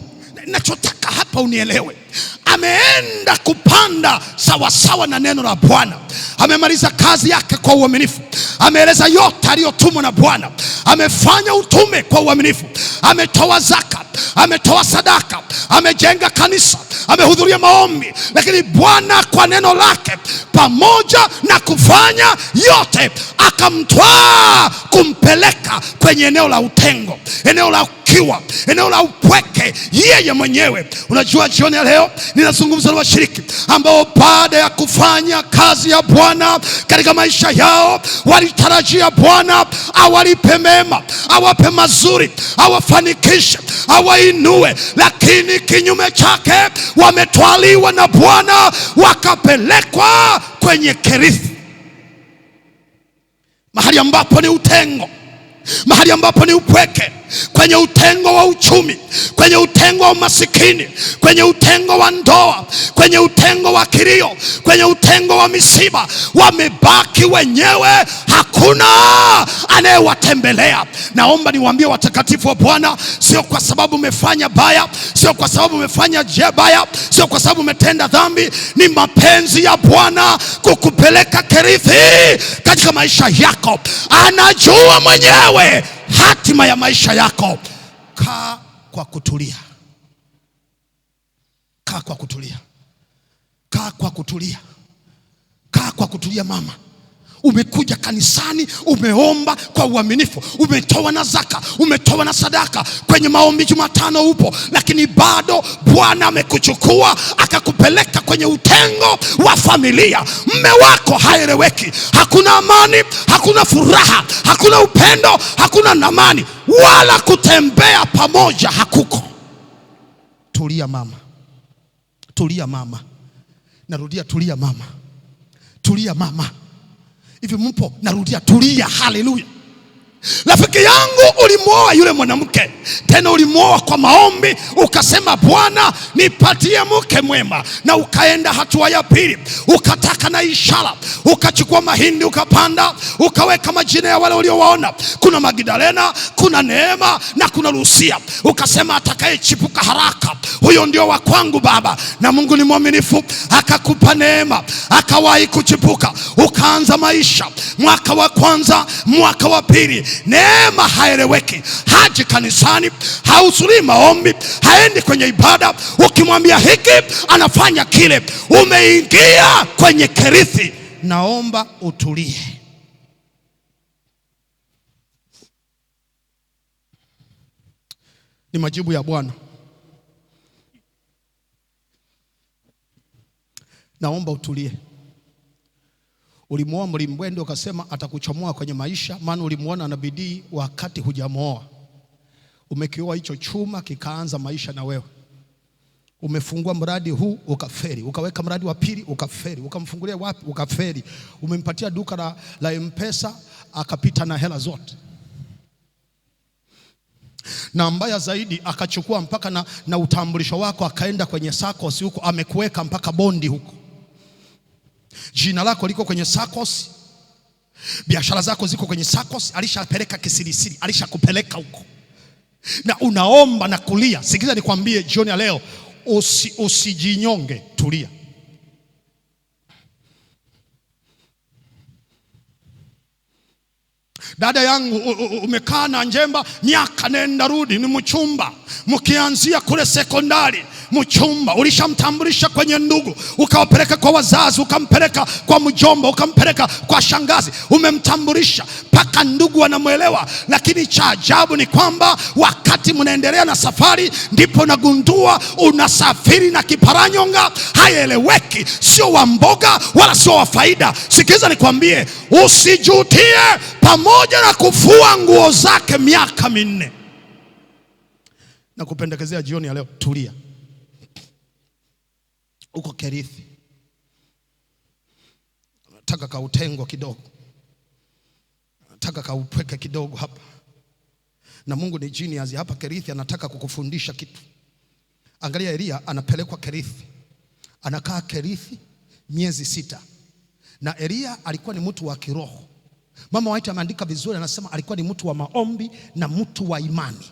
Ninachotaka hapa unielewe, ameenda kupanda sawasawa na neno la Bwana. Amemaliza kazi yake kwa uaminifu. Ameeleza yote aliyotumwa na Bwana. Amefanya utume kwa uaminifu. Ametoa zaka, ametoa sadaka, amejenga kanisa, amehudhuria maombi. Lakini Bwana kwa neno lake, pamoja na kufanya yote, akamtwaa kumpeleka kwenye eneo la utengo, eneo la ukiwa, eneo la upweke yeye mwenyewe. Unajua, jioni ya leo ninazungumza na washiriki ambao baada ya kufanya kazi ya Bwana katika maisha yao, walitarajia Bwana awalipe mema, awape mazuri, awafanikishe, awainue. Lakini kinyume chake, wametwaliwa na Bwana wakapelekwa kwenye Kerithi, mahali ambapo ni utengo, mahali ambapo ni upweke, kwenye utengo wa uchumi, kwenye utengo wa umasikini, kwenye utengo wa ndoa, kwenye utengo wa kilio, kwenye utengo wa misiba. Wamebaki wenyewe, hakuna anayewatembelea. Naomba niwaambie watakatifu wa Bwana, sio kwa sababu umefanya baya, sio kwa sababu umefanya baya, sio kwa sababu umetenda dhambi. Ni mapenzi ya Bwana kukupeleka Kerithi katika maisha yako. Anajua mwenyewe hatima ya maisha yako. Kaa kwa kutulia, kaa kwa kutulia, kaa kwa kutulia, kaa kwa kutulia. Mama, umekuja kanisani, umeomba kwa uaminifu, umetoa na zaka, umetoa na sadaka, kwenye maombi Jumatano upo, lakini bado Bwana amekuchukua akakupeleka kwenye utengo wa familia. Mme wako haeleweki, hakuna amani, hakuna furaha, hakuna upendo, hakuna amani, wala kutembea pamoja hakuko. Tulia mama, tulia mama, narudia, tulia mama, tulia mama. Hivi mpo? Narudia, tulia. Haleluya. Rafiki yangu, ulimwoa yule mwanamke, tena ulimwoa kwa maombi, ukasema Bwana nipatie mke mwema, na ukaenda hatua ya pili, ukataka na ishara, ukachukua mahindi ukapanda, ukaweka majina ya wale uliowaona. Kuna Magdalena, kuna Neema na kuna Lucia. Ukasema atakayechipuka haraka, huyo ndio wa kwangu Baba. Na Mungu ni mwaminifu, akakupa neema, akawahi kuchipuka, ukaanza maisha. Mwaka wa kwanza, mwaka wa pili, neema haeleweki, haji kanisani, hahudhurii maombi, haendi kwenye ibada. Ukimwambia hiki anafanya kile. Umeingia kwenye Kerithi. Naomba utulie. Ni majibu ya Bwana. Naomba utulie. Ulimwoa mlimbwende, ukasema atakuchomoa kwenye maisha, maana ulimuona na bidii wakati hujamuoa. Umekioa hicho chuma, kikaanza maisha na wewe. Umefungua mradi huu ukaferi, ukaweka mradi wa pili ukaferi, ukamfungulia wapi ukaferi. Umempatia duka la M-Pesa, akapita na hela zote. Na mbaya zaidi, akachukua mpaka na utambulisho wako, akaenda kwenye SACCOS huko, amekuweka mpaka bondi huko. Jina lako liko kwenye SACCOS, biashara zako ziko kwenye SACCOS. Alishapeleka kisirisiri, alishakupeleka huko, na unaomba na kulia. Sikiza nikwambie jioni ya leo, usijinyonge, tulia. Dada yangu, umekaa na njemba miaka nenda rudi, ni mchumba, mkianzia kule sekondari, mchumba ulishamtambulisha kwenye ndugu, ukawapeleka kwa wazazi, ukampeleka kwa mjomba, ukampeleka kwa shangazi, umemtambulisha mpaka ndugu wanamuelewa. Lakini cha ajabu ni kwamba wakati mnaendelea na safari, ndipo nagundua unasafiri na kiparanyonga, haieleweki, sio wa mboga wala sio wa faida. Sikiza nikwambie, usijutie pamoja na kufua nguo zake miaka 4. Na kupendekezea jioni ya leo, tulia. Uko Kerithi, nataka kautengo kidogo, nataka kaupweke kidogo hapa. Na Mungu ni genius hapa Kerithi, anataka kukufundisha kitu. Angalia, Elia anapelekwa Kerithi, anakaa Kerithi miezi 6. Na Elia alikuwa ni mtu wa kiroho. Mama White ameandika vizuri, anasema alikuwa ni mtu wa maombi na mtu wa imani.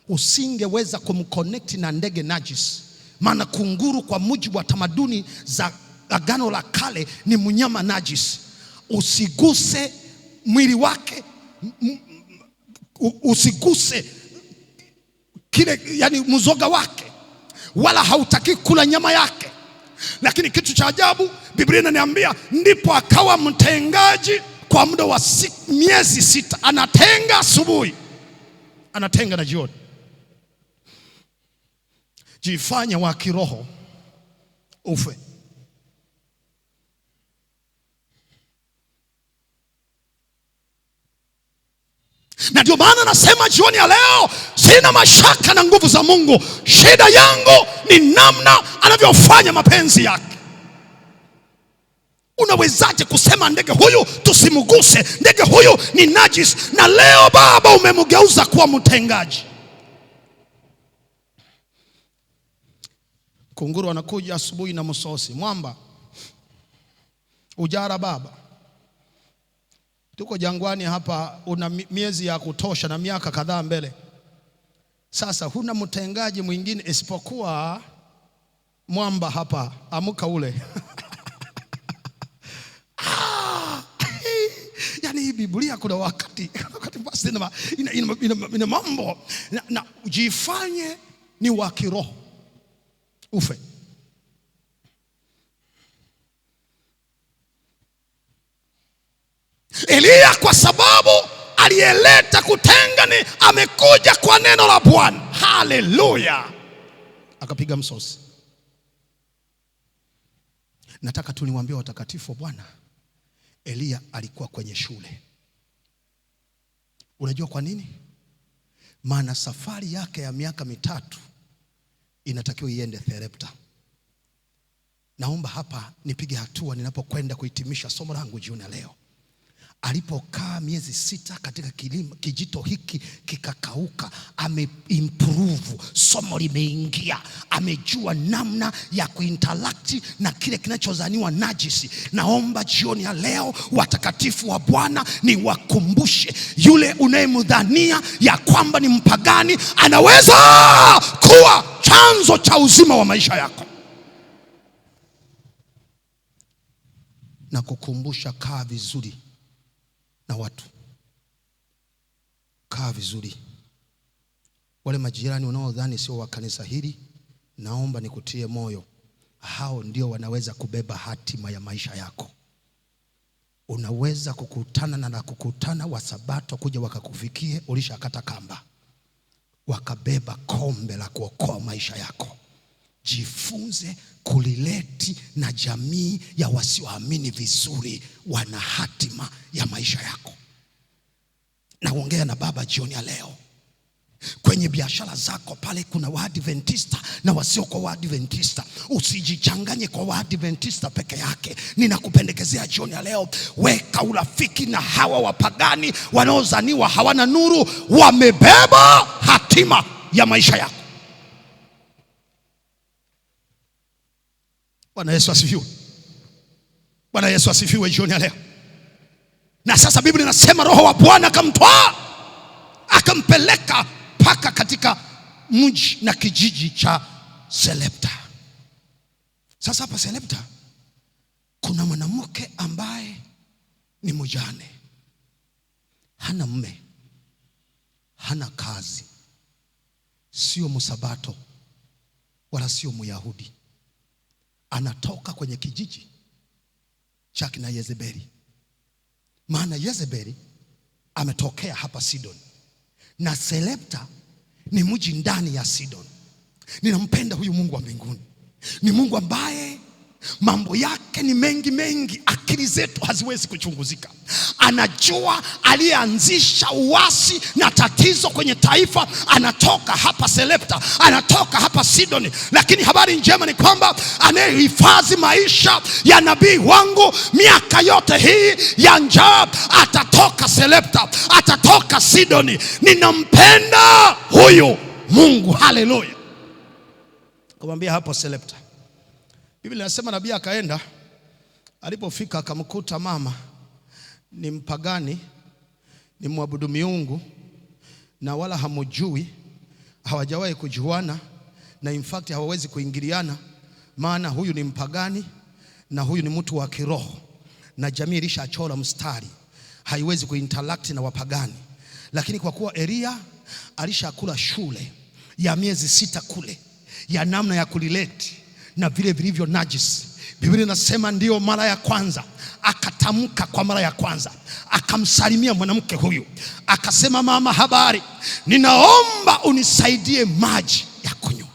Usingeweza kumconnect na ndege najis, maana kunguru kwa mujibu wa tamaduni za Agano la Kale ni mnyama najis. Usiguse mwili wake, usiguse kile, yani mzoga wake, wala hautaki kula nyama yake. Lakini kitu cha ajabu, Biblia inaniambia ndipo akawa mtengaji kwa muda wa miezi 6. Anatenga asubuhi, anatenga na jioni. Jifanye wa kiroho ufe. Na ndio maana nasema jioni ya leo, sina mashaka na nguvu za Mungu. Shida yangu ni namna anavyofanya mapenzi yake. Unawezaje kusema ndege huyu tusimguse, ndege huyu ni najis, na leo Baba umemgeuza kuwa mtengaji? Kunguru anakuja asubuhi na msosi. Mwamba, ujara baba, tuko jangwani hapa, una miezi ya kutosha na miaka kadhaa mbele. Sasa huna mtengaji mwingine isipokuwa mwamba hapa, amuka ule. Yani hii Biblia kuna wakati basi ina mambo na jifanye ni wa kiroho ufe. Elia kwa sababu aliyeleta kutenga ni amekuja kwa neno la Bwana. Haleluya. Akapiga msosi. Nataka tu niwaambie watakatifu wa Bwana, Elia alikuwa kwenye shule. Unajua kwa nini? Maana safari yake ya miaka 3 inatakiwa iende Sarepta. Naomba hapa nipige hatua ninapokwenda kuhitimisha somo langu jioni leo. Alipokaa miezi 6 katika kilima, kijito hiki kikakauka, ameimprove, somo limeingia, amejua namna ya kuinteract na kile kinachozaniwa najisi. Naomba jioni ya leo watakatifu wa Bwana niwakumbushe, yule unayemdhania ya kwamba ni mpagani anaweza kuwa chanzo cha uzima wa maisha yako. Na kukumbusha, kaa vizuri na watu, kaa vizuri. Wale majirani unaodhani sio wa kanisa hili, naomba nikutie moyo, hao ndio wanaweza kubeba hatima ya maisha yako. Unaweza kukutana na kukutana wa Sabato kuja wakakufikie ulishakata kamba, wakabeba kombe la kuokoa maisha yako. Jifunze kulileti na jamii ya wasioamini vizuri, wana hatima ya maisha yako. Naongea na baba jioni ya leo. Kwenye biashara zako pale kuna Waadventista na wasio kwa Waadventista. Usijichanganye kwa Waadventista peke yake. Ninakupendekezea jioni ya leo, weka urafiki na hawa wapagani wanaozaniwa hawana nuru, wamebeba hatima ya maisha yako. Bwana Yesu asifiwe. Bwana Yesu asifiwe jioni ya leo. Na sasa Biblia inasema Roho wa Bwana akamtwaa, akampeleka paka katika mji na kijiji cha Sarepta. Sasa hapa Sarepta kuna mwanamke ambaye ni mjane, hana mume, hana kazi, sio Msabato wala sio Myahudi. Anatoka kwenye kijiji cha kina Yezebeli. Maana Yezebeli ametokea hapa Sidon, na Sarepta ni mji ndani ya Sidon. Ninampenda huyu Mungu wa mbinguni. Ni Mungu ambaye mambo yake ni mengi mengi, akili zetu haziwezi kuchunguzika. Anajua aliyeanzisha uasi na tatizo kwenye taifa anatoka hapa Sarepta, anatoka hapa Sidoni. Lakini habari njema ni kwamba anayehifadhi maisha ya nabii wangu miaka yote hii ya njaa atatoka Sarepta, atatoka Sidoni. Ninampenda huyu Mungu. Haleluya. Akamwambia hapo Sarepta. Biblia inasema nabii akaenda, alipofika akamkuta mama ni mpagani, ni mwabudu miungu, na wala hamujui, hawajawahi kujuana, na in fact hawawezi kuingiliana, maana huyu ni mpagani na huyu ni mtu wa kiroho, na jamii ilishachora mstari, haiwezi kuinteract na wapagani. Lakini kwa kuwa Elia alishakula shule ya miezi 6 kule ya namna ya kulileti na vile vilivyo najisi, Biblia inasema ndio mara ya kwanza akatamka, kwa mara ya kwanza akamsalimia mwanamke huyu, akasema, mama habari, ninaomba unisaidie maji ya kunywa.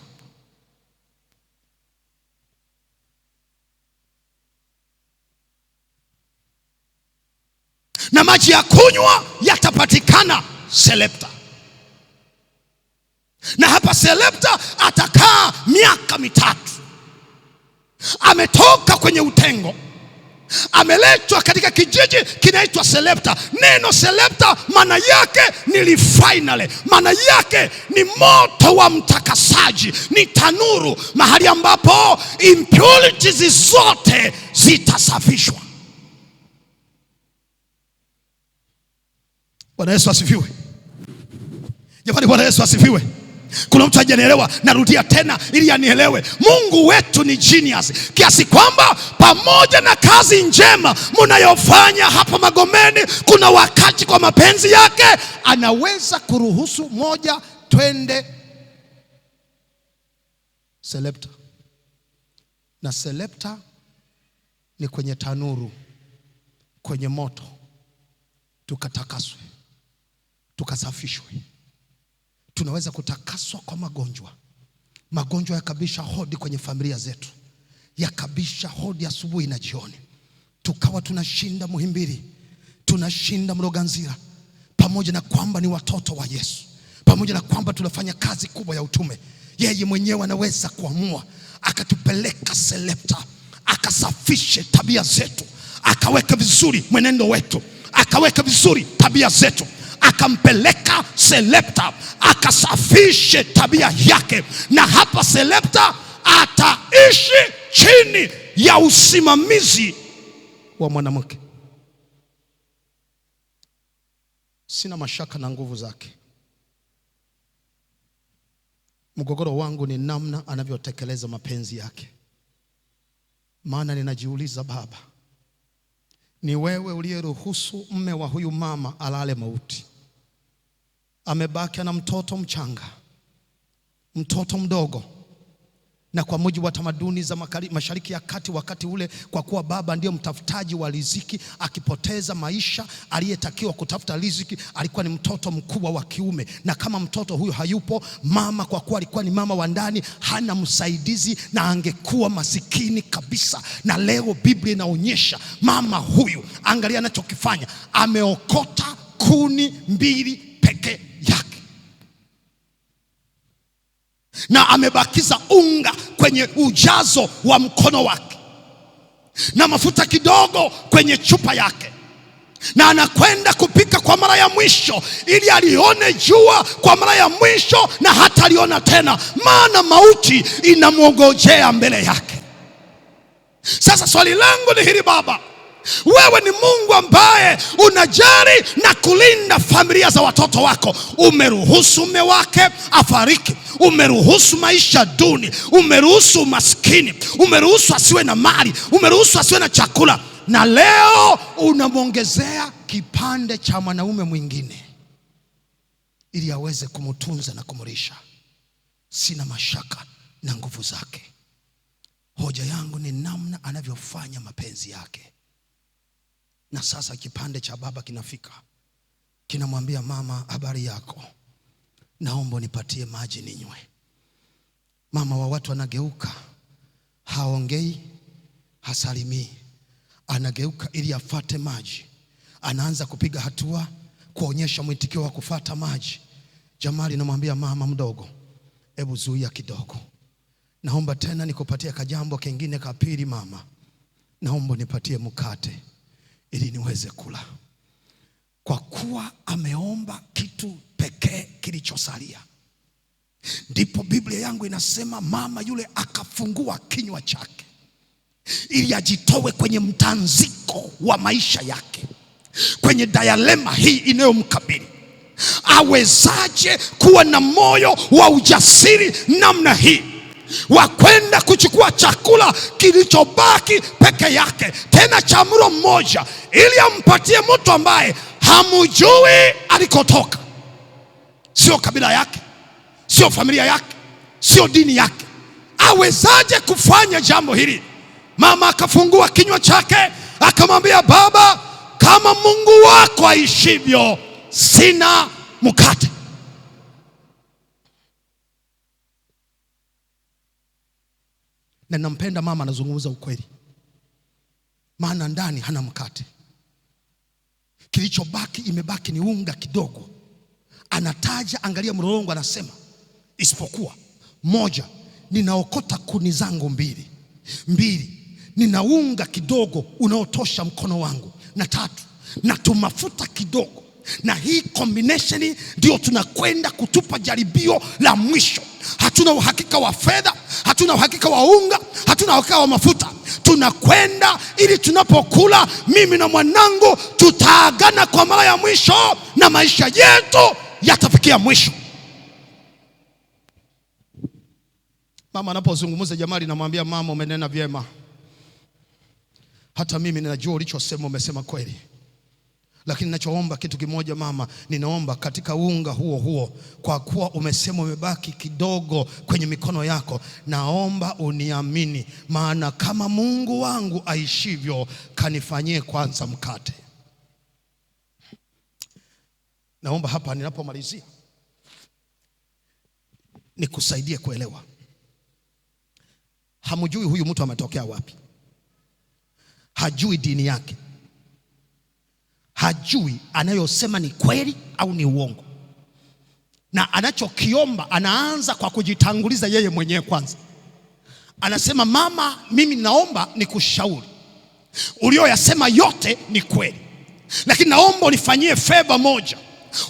Na maji ya kunywa yatapatikana Sarepta. Na hapa Sarepta atakaa miaka 3. Ametoka kwenye utengo, ameletwa katika kijiji kinaitwa Sarepta. Neno Sarepta maana yake ni refinery, maana yake ni moto wa mtakasaji, ni tanuru, mahali ambapo impurities zote zitasafishwa. Bwana Yesu asifiwe. Jamani, Bwana Yesu asifiwe. Kuna mtu hajanielewa, narudia tena ili anielewe. Mungu wetu ni genius kiasi kwamba pamoja na kazi njema mnayofanya hapa Magomeni, kuna wakati kwa mapenzi yake anaweza kuruhusu moja twende Sarepta. Na Sarepta ni kwenye tanuru, kwenye moto, tukatakaswe, tukasafishwe. Tunaweza kutakaswa kwa magonjwa. Magonjwa yakabisha hodi kwenye familia zetu, yakabisha hodi asubuhi na jioni, tukawa tunashinda Muhimbili, tunashinda Mloganzila, pamoja na kwamba ni watoto wa Yesu, pamoja na kwamba tunafanya kazi kubwa ya utume. Yeye mwenyewe anaweza kuamua akatupeleka Sarepta, akasafishe tabia zetu, akaweka vizuri mwenendo wetu, akaweka vizuri tabia zetu, akampeleka Sarepta akasafishe tabia yake. Na hapa Sarepta ataishi chini ya usimamizi wa mwanamke. Sina mashaka na nguvu zake. Mgogoro wangu ni namna anavyotekeleza mapenzi yake. Maana ninajiuliza, Baba, ni wewe uliyeruhusu mme wa huyu mama alale mauti. Amebaki na mtoto mchanga, mtoto mdogo. Na kwa mujibu wa tamaduni za Mashariki ya Kati wakati ule, kwa kuwa baba ndio mtafutaji wa riziki, akipoteza maisha, aliyetakiwa kutafuta riziki alikuwa ni mtoto mkubwa wa kiume. Na kama mtoto huyo hayupo, mama kwa kuwa alikuwa ni mama wa ndani, hana msaidizi na angekuwa masikini kabisa. Na leo Biblia inaonyesha mama huyu, angalia anachokifanya, ameokota kuni 2 peke yake, na amebakiza unga kwenye ujazo wa mkono wake na mafuta kidogo kwenye chupa yake, na anakwenda kupika kwa mara ya mwisho ili alione jua kwa mara ya mwisho, na hata aliona tena, maana mauti inamwongojea mbele yake. Sasa swali langu ni hili, Baba, wewe ni Mungu ambaye unajali na kulinda familia za watoto wako. Umeruhusu mume wake afariki, umeruhusu maisha duni, umeruhusu umaskini, umeruhusu asiwe na mali, umeruhusu asiwe na chakula, na leo unamwongezea kipande cha mwanaume mwingine ili aweze kumtunza na kumlisha. Sina mashaka na nguvu zake. Hoja yangu ni namna anavyofanya mapenzi yake. Na sasa kipande cha baba kinafika, kinamwambia mama, habari yako, naomba nipatie maji ninywe. Mama wa watu anageuka, haongei, hasalimii, anageuka ili afate maji. Anaanza kupiga hatua kuonyesha mwitikio wa kufata maji. Jamali namwambia, mama mdogo, hebu zuia kidogo, naomba tena nikupatie kajambo kengine kapili. Mama, naomba nipatie mkate ili niweze kula. Kwa kuwa ameomba kitu pekee kilichosalia, Ndipo Biblia yangu inasema mama yule akafungua kinywa chake ili ajitoe kwenye mtanziko wa maisha yake, kwenye dilemma hii inayomkabili. Awezaje kuwa na moyo wa ujasiri namna hii wa kwenda kuchukua chakula kilichobaki peke yake, tena cha mlo mmoja, ili ampatie mtu ambaye hamjui alikotoka, sio kabila yake, sio familia yake, sio dini yake? Awezaje kufanya jambo hili? Mama akafungua kinywa chake akamwambia, baba, kama Mungu wako aishivyo, sina mkate. Na nampenda mama, anazungumza ukweli, maana ndani hana mkate. Kilichobaki, imebaki ni unga kidogo. Anataja, angalia mlolongo, anasema isipokuwa moja, ninaokota kuni zangu mbili, nina unga kidogo unaotosha mkono wangu, na tatu, na tumafuta kidogo. Na hii combination ndio tunakwenda kutupa jaribio la mwisho. Hatuna uhakika wa fedha, hatuna uhakika wa unga, hatuna uhakika wa mafuta. Tunakwenda ili tunapokula, mimi na mwanangu tutaagana kwa mara ya mwisho, na maisha yetu yatafikia mwisho. Mama anapozungumza, jamani, namwambia mama, umenena vyema. Hata mimi ninajua ulichosema umesema kweli. Lakini ninachoomba kitu kimoja mama, ninaomba katika unga huo huo, kwa kuwa umesema umebaki kidogo kwenye mikono yako, naomba uniamini, maana kama Mungu wangu aishivyo, kanifanyie kwanza mkate. Naomba hapa ninapomalizia nikusaidie kuelewa. Hamjui huyu mtu ametokea wapi. Hajui dini yake. Hajui anayosema ni kweli au ni uongo. Na anachokiomba, anaanza kwa kujitanguliza yeye mwenyewe kwanza. Anasema, mama, mimi naomba nikushauri. Ulioyasema yote ni kweli, lakini naomba unifanyie favor moja.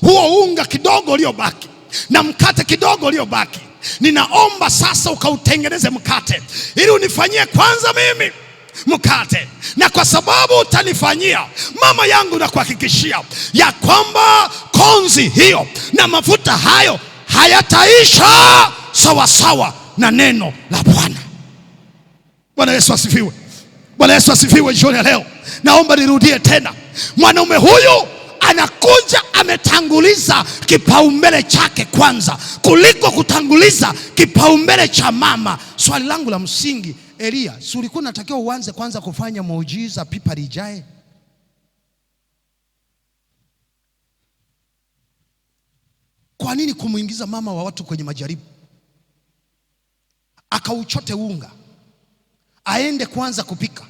Huo unga kidogo uliobaki na mkate kidogo uliobaki, ninaomba sasa ukautengeneze mkate ili unifanyie kwanza mimi mkate. Na kwa sababu utanifanyia, mama yangu, na kuhakikishia ya kwamba konzi hiyo na mafuta hayo hayataisha sawa sawa na neno la Bwana. Bwana Yesu asifiwe. Bwana Yesu asifiwe. Jioni leo naomba nirudie tena. Mwanaume huyu anakuja ametanguliza kipaumbele chake kwanza kuliko kutanguliza kipaumbele cha mama. Swali langu la msingi, Elia, si ulikuwa unatakiwa uanze kwanza kufanya muujiza pipa lijae? Kwa nini kumuingiza mama wa watu kwenye majaribu? Akauchote unga, aende kwanza kupika,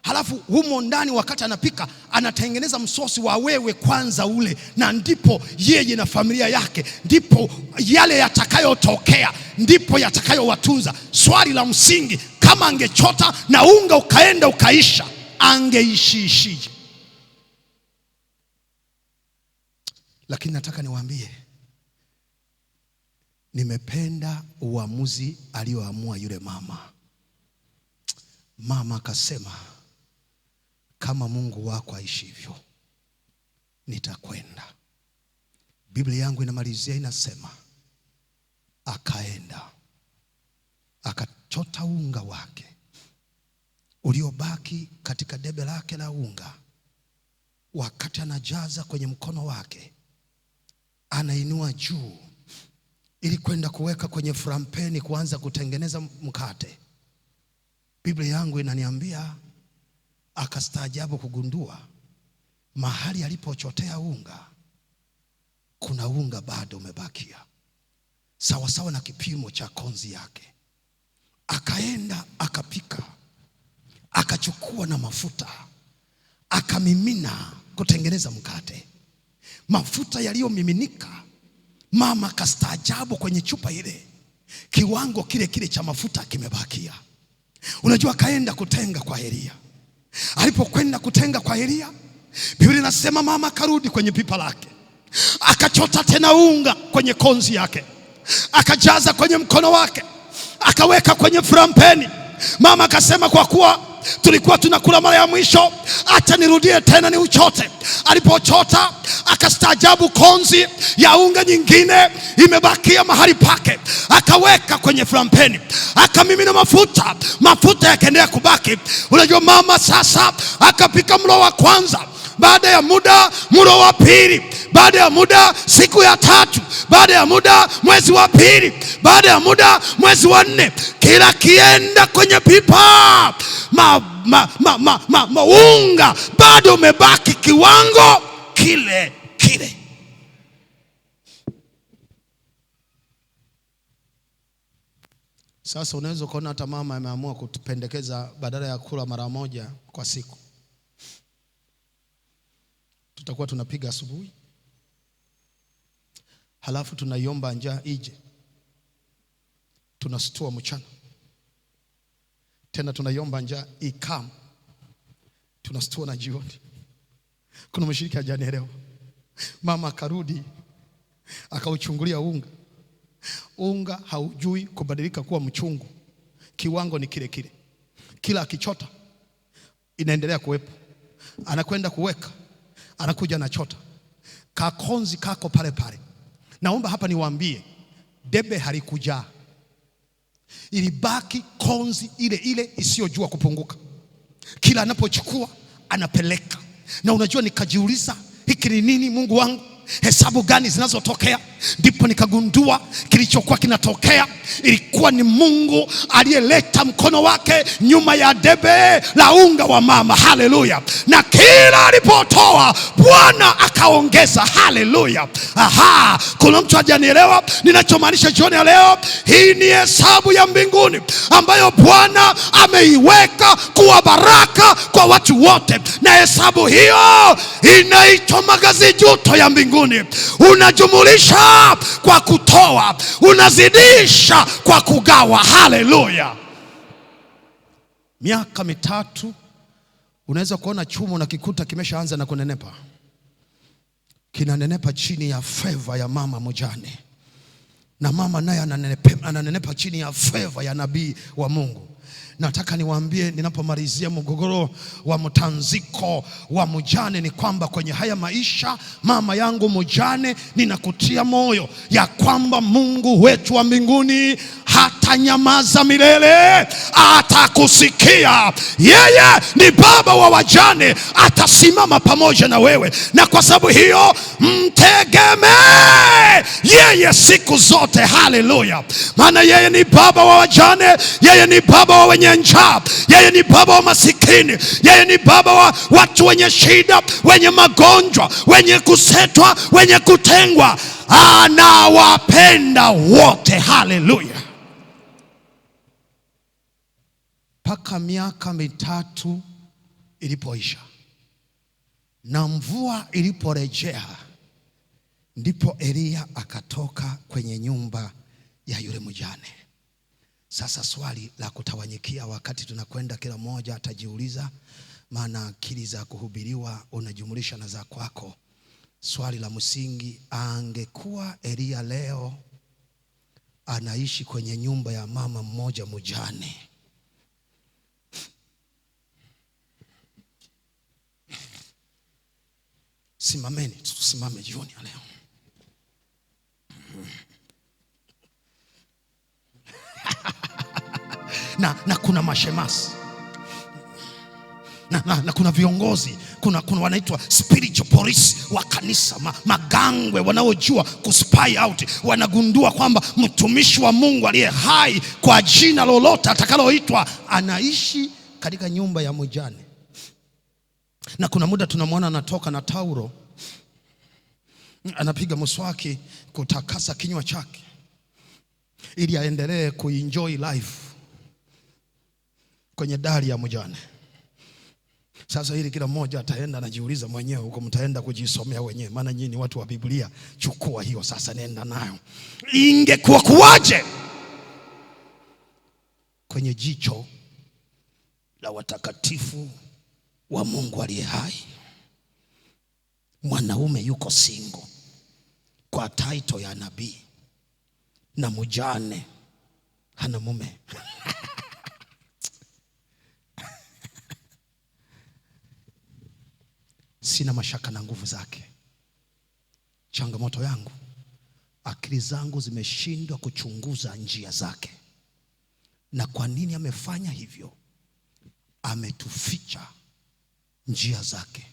halafu humo ndani wakati anapika anatengeneza msosi wa wewe kwanza ule, na ndipo yeye na familia yake, ndipo yale yatakayotokea, ndipo yatakayowatunza. Swali la msingi, kama angechota na unga ukaenda ukaisha, angeishishije? Lakini nataka niwaambie, nimependa uamuzi alioamua yule mama. Mama akasema, kama Mungu wako aishivyo, nitakwenda. Biblia yangu inamalizia inasema, akaenda akachota unga wake uliobaki katika debe lake la unga. Wakati anajaza kwenye mkono wake, anainua juu ili kwenda kuweka kwenye frampeni kuanza kutengeneza mkate. Biblia yangu inaniambia akastaajabu kugundua mahali alipochotea unga, kuna unga bado umebakia, sawa sawa na kipimo cha konzi yake. Akaenda akapika, akachukua na mafuta, akamimina kutengeneza mkate. Mafuta yaliyomiminika, mama akastaajabu kwenye chupa ile, kiwango kile kile cha mafuta kimebakia. Unajua, akaenda kutenga kwa Elia. Alipokwenda kutenga kwa Elia, Biblia inasema mama akarudi kwenye pipa lake, akachota tena unga kwenye konzi yake, akajaza kwenye mkono wake, akaweka kwenye frampeni. Mama akasema, kwa kuwa tulikuwa tunakula mara ya mwisho, acha nirudie tena ni uchote. Alipochota akastaajabu, konzi ya unga nyingine imebakia mahali pake, akaweka kwenye frampeni, akamimina mafuta yakaendelea kubaki. Unajua mama sasa akapika mlo wa kwanza, baada ya muda mlo wa pili, baada ya muda siku ya tatu, baada ya muda mwezi wa pili, baada ya muda mwezi wa 4, kila kienda kwenye pipa. Unga bado umebaki kiwango kile kile. Sasa unaweza kuona hata mama ameamua kutupendekeza, badala ya kula mara moja kwa siku, tutakuwa tunapiga asubuhi, halafu tunaiomba njaa ije, tunastua mchana, tena tunaiomba njaa ikam, tunastua na jioni. Kuna mshiriki hajanielewa. Mama akarudi akauchungulia unga haujui kubadilika kuwa mchungu, kiwango ni kile kile, kila akichota inaendelea kuwepo, anakwenda kuweka, anakuja anachota, kakonzi kako pale pale. Naomba hapa niwaambie, debe halikujaa, ilibaki konzi ile ile isiyojua kupunguka. Kila anapochukua anapeleka. Na unajua, nikajiuliza, hiki ni nini Mungu wangu? Hesabu gani zinazotokea? Ndipo nikagundua kilichokuwa kinatokea ilikuwa ni Mungu aliyeleta mkono wake nyuma ya debe la unga wa mama. Haleluya! Na kila alipotoa Bwana akaongeza. Haleluya! Aha, kuna mtu hajanielewa ninachomaanisha jioni ya leo? Hii ni hesabu ya mbinguni ambayo Bwana ameiweka kuwa baraka kwa watu wote, na hesabu hiyo inaitwa magazijuto ya mbinguni. Unajumulisha kwa kutoa, unazidisha kwa kugawa. Haleluya! Miaka 3 unaweza kuona chuma unakikuta kimeshaanza na kunenepa, kinanenepa chini ya favor ya mama mjane, na mama naye ananenepa chini ya favor ya nabii wa Mungu. Nataka niwaambie ninapomalizia mgogoro wa mtanziko wa mjane ni kwamba kwenye haya maisha, mama yangu mjane, ninakutia moyo ya kwamba Mungu wetu wa mbinguni hatanyamaza milele, atakusikia. Yeye ni baba wa wajane, atasimama pamoja na wewe, na kwa sababu hiyo mtegemee yeye siku zote. Haleluya! Maana yeye ni baba wa wajane, yeye ni baba wa wenye njaa, yeye ni baba wa masikini, yeye ni baba wa watu wenye shida, wenye magonjwa, wenye kusetwa, wenye kutengwa. Anawapenda wote. Haleluya! Paka miaka 3 ilipoisha na mvua iliporejea, ndipo Elia akatoka kwenye nyumba ya yule mjane. Sasa swali la kutawanyikia wakati tunakwenda, kila mmoja atajiuliza, maana akili za kuhubiriwa unajumulisha na za kwako. Swali la msingi, angekuwa Elia leo anaishi kwenye nyumba ya mama mmoja mjane, simameni, tusimame jioni ya leo. na kuna mashemasi na kuna viongozi, kuna wanaitwa spiritual police wa kanisa, magangwe wanaojua kuspy out, wanagundua kwamba mtumishi wa Mungu aliye hai kwa jina lolote atakaloitwa anaishi katika nyumba ya mjane. Na kuna muda tunamwona anatoka na taulo, anapiga mswaki kutakasa kinywa chake ili aendelee kuenjoy life kwenye dari ya mjane. Sasa hili kila mmoja ataenda anajiuliza mwenyewe huko, mtaenda kujisomea wenyewe, maana nyinyi ni watu wa Biblia. Chukua hiyo sasa, nenda nayo. Ingekuwa kuwaje kwenye jicho la watakatifu wa Mungu aliye hai, mwanaume yuko single kwa title ya nabii, na mjane hana mume. Sina mashaka na nguvu zake. Changamoto yangu, akili zangu zimeshindwa kuchunguza njia zake. Na kwa nini amefanya hivyo? Ametuficha njia zake.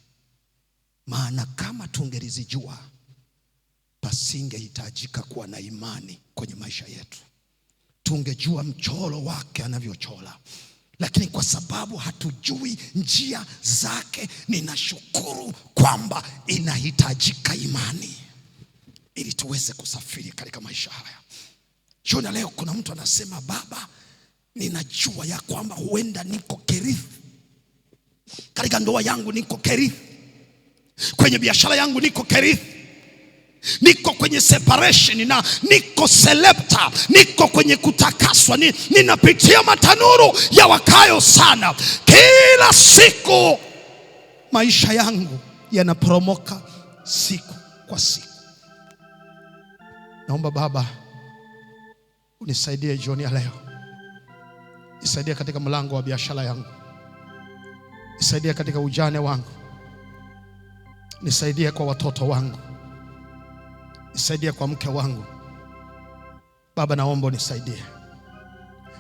Maana kama tungelizijua, pasingehitajika kuwa na imani kwenye maisha yetu. Tungejua mchoro wake anavyochora. Lakini kwa sababu hatujui njia zake, ninashukuru kwamba inahitajika imani ili tuweze kusafiri katika maisha haya. Jioni leo kuna mtu anasema, baba, ninajua ya kwamba huenda niko Kerithi. Katika ndoa yangu niko Kerithi. Kwenye biashara yangu niko Kerithi. Niko kwenye separation na niko selepta. Niko kwenye kutakaswa. Ninapitia matanuru ya wakayo sana. Kila siku maisha yangu yanaporomoka siku kwa siku. Naomba Baba unisaidie jioni ya leo. Nisaidie katika mlango wa biashara yangu. Nisaidie katika ujane wangu. Nisaidie kwa watoto wangu. Nisaidie kwa mke wangu. Baba, naomba unisaidie.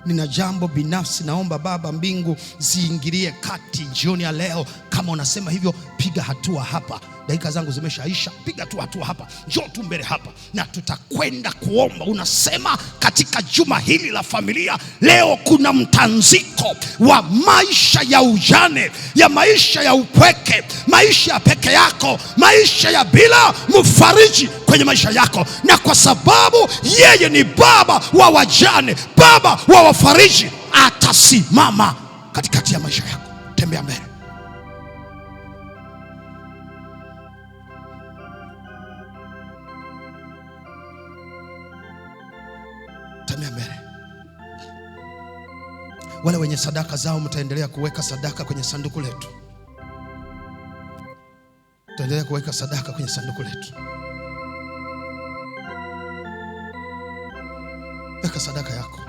Nina jambo binafsi, naomba Baba mbingu ziingilie kati jioni ya leo. Kama unasema hivyo, piga hatua hapa. Dakika zangu zimeshaisha, piga tu hatua hapa. Njoo tu mbele hapa na tutakwenda kuomba. Unasema katika juma hili la familia, leo kuna mtanziko wa maisha ya ujane, ya maisha ya upweke, maisha ya peke yako, maisha ya bila mfariji kwenye maisha yako. Na kwa sababu yeye ni baba wa wajane, baba wa wafariji, atasimama katikati ya maisha yako. Tembea mbele. Tembea mbele. Wale wenye sadaka zao, mtaendelea kuweka sadaka kwenye sanduku letu. Mtaendelea kuweka sadaka kwenye sanduku letu. Weka sadaka yako.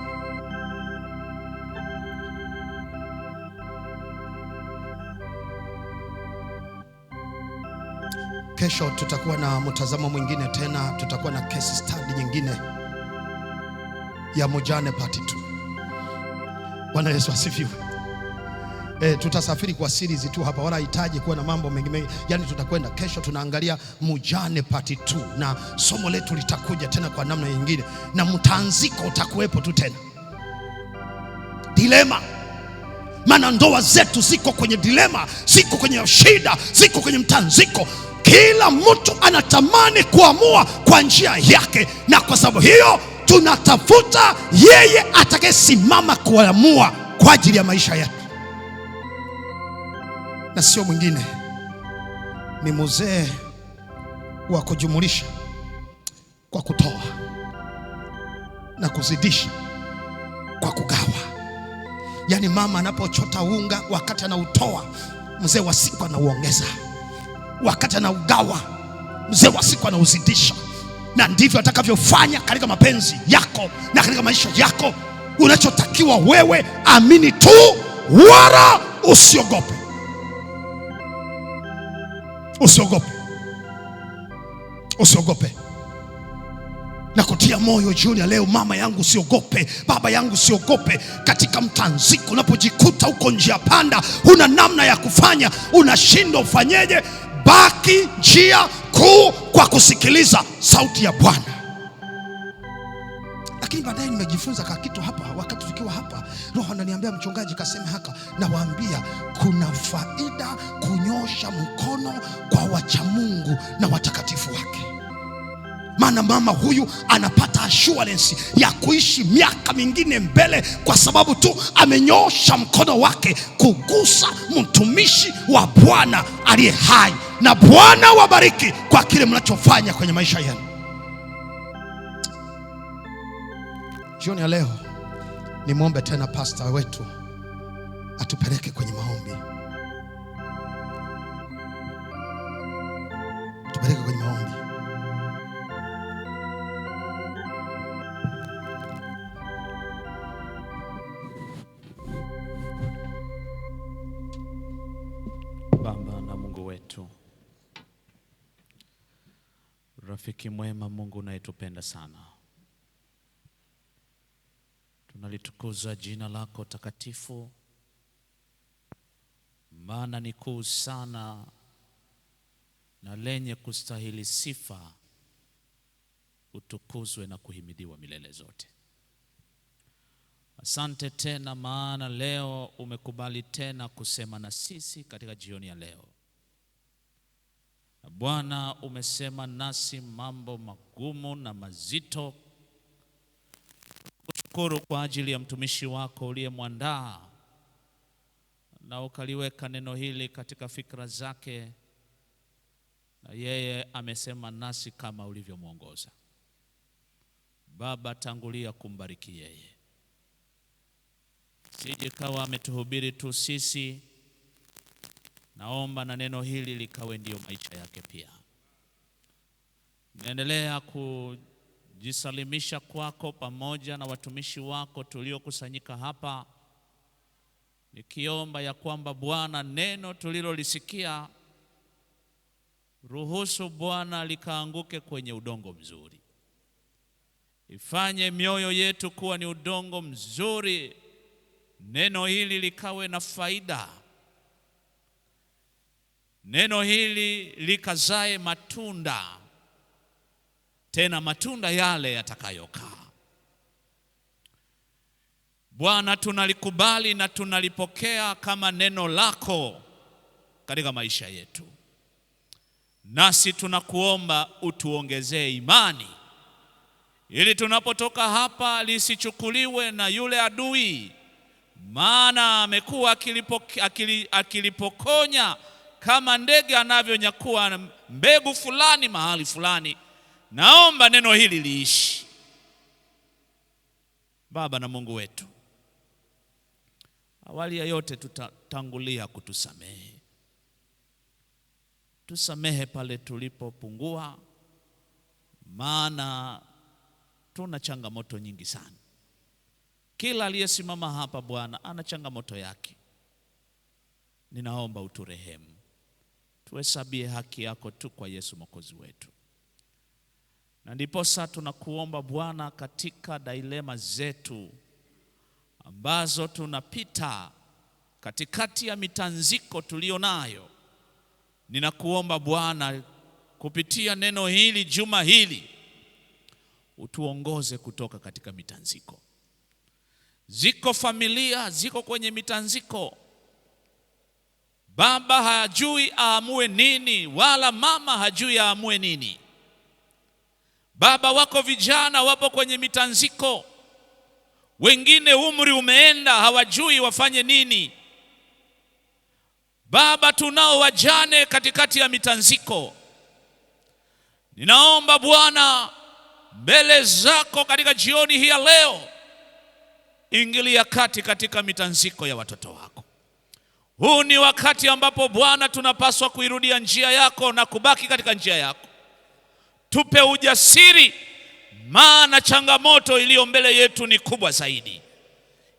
Kesho tutakuwa na mtazamo mwingine tena. Tutakuwa na case study nyingine ya mjane part 2. Bwana Yesu asifiwe. Tutasafiri kwa series tu hapa, wala hitaji kuwa na mambo mengi. Yani tutakwenda kesho, tunaangalia mjane part 2, na somo letu litakuja tena kwa namna nyingine, na mtanziko utakuwepo tu tena. Dilema. Maana ndoa zetu ziko kwenye dilema, ziko kwenye shida, ziko kwenye mtanziko. Kila mtu anatamani kuamua kwa njia yake, na kwa sababu hiyo tunatafuta yeye atakayesimama kuamua kwa ajili ya maisha yetu. Na sio mwingine, ni mzee wa kujumulisha kwa kutoa na kuzidisha kwa kugawa. Yani mama anapochota unga, wakati anautoa, mzee wa siku anauongeza. Wakati anaugawa, mzee wa siku anauzidisha. Na ndivyo atakavyofanya katika mapenzi yako na katika maisha yako. Unachotakiwa wewe, amini tu, wala usiogope. Usiogope. Usiogope. Na kutia moyo jioni ya leo, mama yangu usiogope, baba yangu usiogope. Katika mtanziko unapojikuta uko njia panda, huna namna ya kufanya, unashindwa ufanyeje, baki njia kuu kwa kusikiliza sauti ya Bwana. Lakini baadaye nimejifunza kitu hapa, wakati tukiwa hapa, Roho ananiambia, mchungaji kasema haka, na waambia kuna faida kunyosha mkono kwa wacha Mungu na watakatifu wake. Maana mama huyu anapata assurance ya kuishi miaka mingine mbele, kwa sababu tu amenyosha mkono wake kugusa mtumishi wa Bwana aliye hai. Na Bwana wabariki kwa kile mnachofanya kwenye maisha yenu. Jioni ya leo nimwombe tena pastor wetu atupeleke kwenye maombi. Tupeleke kwenye maombi. Rafiki mwema, Mungu unayetupenda sana, tunalitukuza jina lako takatifu, maana ni kuu sana na lenye kustahili sifa. Utukuzwe na kuhimidiwa milele zote. Asante tena, maana leo umekubali tena kusema na sisi katika jioni ya leo. Bwana, umesema nasi mambo magumu na mazito. Kushukuru kwa ajili ya mtumishi wako uliyemwandaa na ukaliweka neno hili katika fikra zake, na yeye amesema nasi kama ulivyomwongoza. Baba, tangulia kumbariki yeye, sije kawa ametuhubiri tu sisi. Naomba na neno hili likawe ndio maisha yake pia. Naendelea kujisalimisha kwako pamoja na watumishi wako tuliokusanyika hapa, nikiomba ya kwamba Bwana, neno tulilolisikia, ruhusu Bwana likaanguke kwenye udongo mzuri. Ifanye mioyo yetu kuwa ni udongo mzuri, neno hili likawe na faida. Neno hili likazae matunda, tena matunda yale yatakayokaa. Bwana, tunalikubali na tunalipokea kama neno lako katika maisha yetu. Nasi tunakuomba utuongezee imani, ili tunapotoka hapa lisichukuliwe na yule adui, maana amekuwa akilipokonya kama ndege anavyonyakua mbegu fulani mahali fulani. Naomba neno hili liishi. Baba na Mungu wetu, awali ya yote tutatangulia kutusamehe. Tusamehe pale tulipopungua, maana tuna changamoto nyingi sana. Kila aliyesimama hapa Bwana ana changamoto yake. Ninaomba uturehemu, tuhesabie haki yako tu kwa Yesu Mwokozi wetu. Na ndiposa tunakuomba Bwana, katika dilema zetu ambazo tunapita katikati ya mitanziko tulionayo, ninakuomba Bwana, kupitia neno hili juma hili, utuongoze kutoka katika mitanziko. Ziko familia ziko kwenye mitanziko. Baba hajui aamue nini, wala mama hajui aamue nini. Baba, wako vijana wapo kwenye mitanziko, wengine umri umeenda, hawajui wafanye nini. Baba, tunao wajane katikati ya mitanziko. Ninaomba Bwana, mbele zako katika jioni hii ya leo, ingilia kati katika mitanziko ya watoto wako. Huu ni wakati ambapo Bwana tunapaswa kuirudia njia yako na kubaki katika njia yako. Tupe ujasiri, maana changamoto iliyo mbele yetu ni kubwa zaidi.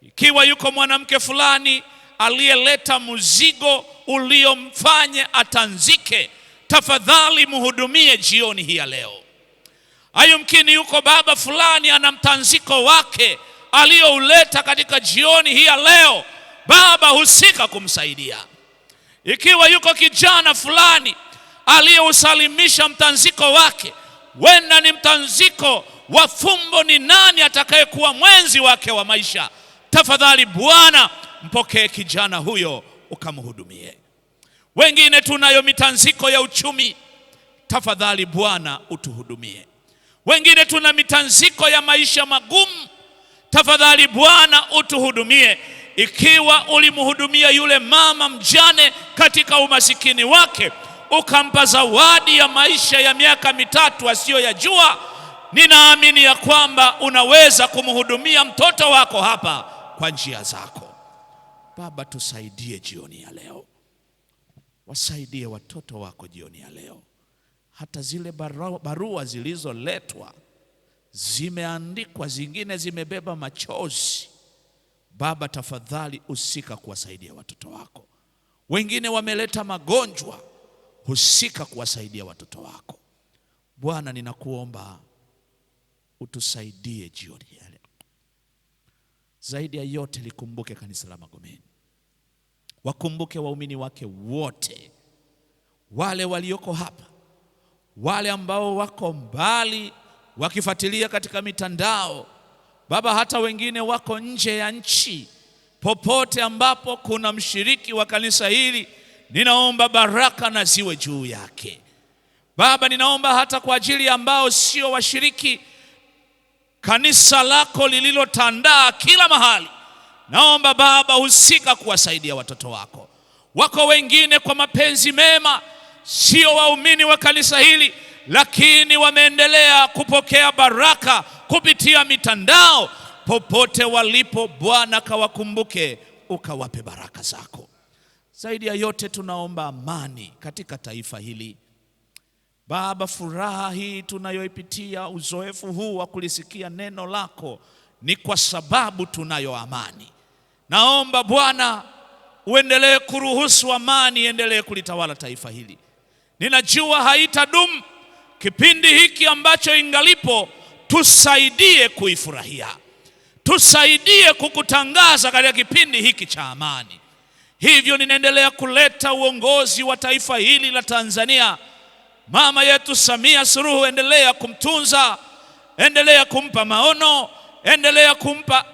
Ikiwa yuko mwanamke fulani aliyeleta mzigo uliomfanya atanzike, tafadhali muhudumie jioni hii ya leo. Ayumkini yuko baba fulani ana mtanziko wake aliyouleta katika jioni hii ya leo, Baba, husika kumsaidia. Ikiwa yuko kijana fulani aliyeusalimisha mtanziko wake, wenda ni mtanziko wa fumbo, ni nani atakayekuwa mwenzi wake wa maisha, tafadhali Bwana, mpokee kijana huyo ukamhudumie. Wengine tunayo mitanziko ya uchumi, tafadhali Bwana utuhudumie. Wengine tuna mitanziko ya maisha magumu, tafadhali Bwana utuhudumie. Ikiwa ulimhudumia yule mama mjane katika umasikini wake, ukampa zawadi ya maisha ya miaka 3 asiyoyajua, ninaamini ya kwamba unaweza kumhudumia mtoto wako hapa kwa njia zako. Baba, tusaidie jioni ya leo. Wasaidie watoto wako jioni ya leo. Hata zile barua zilizoletwa zimeandikwa, zingine zimebeba machozi. Baba, tafadhali usika kuwasaidia watoto wako. Wengine wameleta magonjwa, husika kuwasaidia watoto wako. Bwana, ninakuomba utusaidie jioni ya leo. Zaidi ya yote likumbuke kanisa la Magomeni. Wakumbuke waumini wake wote, wale walioko hapa, wale ambao wako mbali wakifuatilia katika mitandao. Baba, hata wengine wako nje ya nchi. Popote ambapo kuna mshiriki wa kanisa hili, ninaomba baraka na ziwe juu yake. Baba, ninaomba hata kwa ajili ambao sio washiriki, kanisa lako lililotandaa kila mahali, naomba Baba husika kuwasaidia watoto wako. Wako wengine kwa mapenzi mema sio waumini wa kanisa hili, lakini wameendelea kupokea baraka kupitia mitandao. Popote walipo, Bwana kawakumbuke, ukawape baraka zako. Zaidi ya yote tunaomba amani katika taifa hili. Baba, furaha hii tunayoipitia, uzoefu huu wa kulisikia neno lako, ni kwa sababu tunayo amani. Naomba Bwana uendelee kuruhusu amani iendelee kulitawala taifa hili. Ninajua haitadumu kipindi hiki ambacho ingalipo, tusaidie kuifurahia. Tusaidie kukutangaza katika kipindi hiki cha amani. Hivyo ninaendelea kuleta uongozi wa taifa hili la Tanzania. Mama yetu Samia Suluhu, endelea kumtunza, endelea kumpa maono, endelea kumpa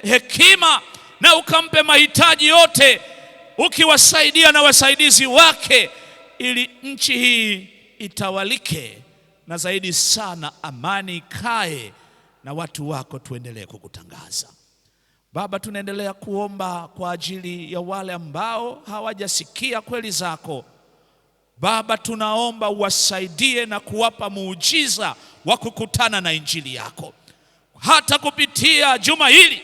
hekima, na ukampe mahitaji yote, ukiwasaidia na wasaidizi wake, ili nchi hii itawalike, na zaidi sana amani ikae, na watu wako tuendelee kukutangaza. Baba, tunaendelea kuomba kwa ajili ya wale ambao hawajasikia kweli zako. Baba, tunaomba uwasaidie na kuwapa muujiza wa kukutana na injili yako. Hata kupitia juma hili,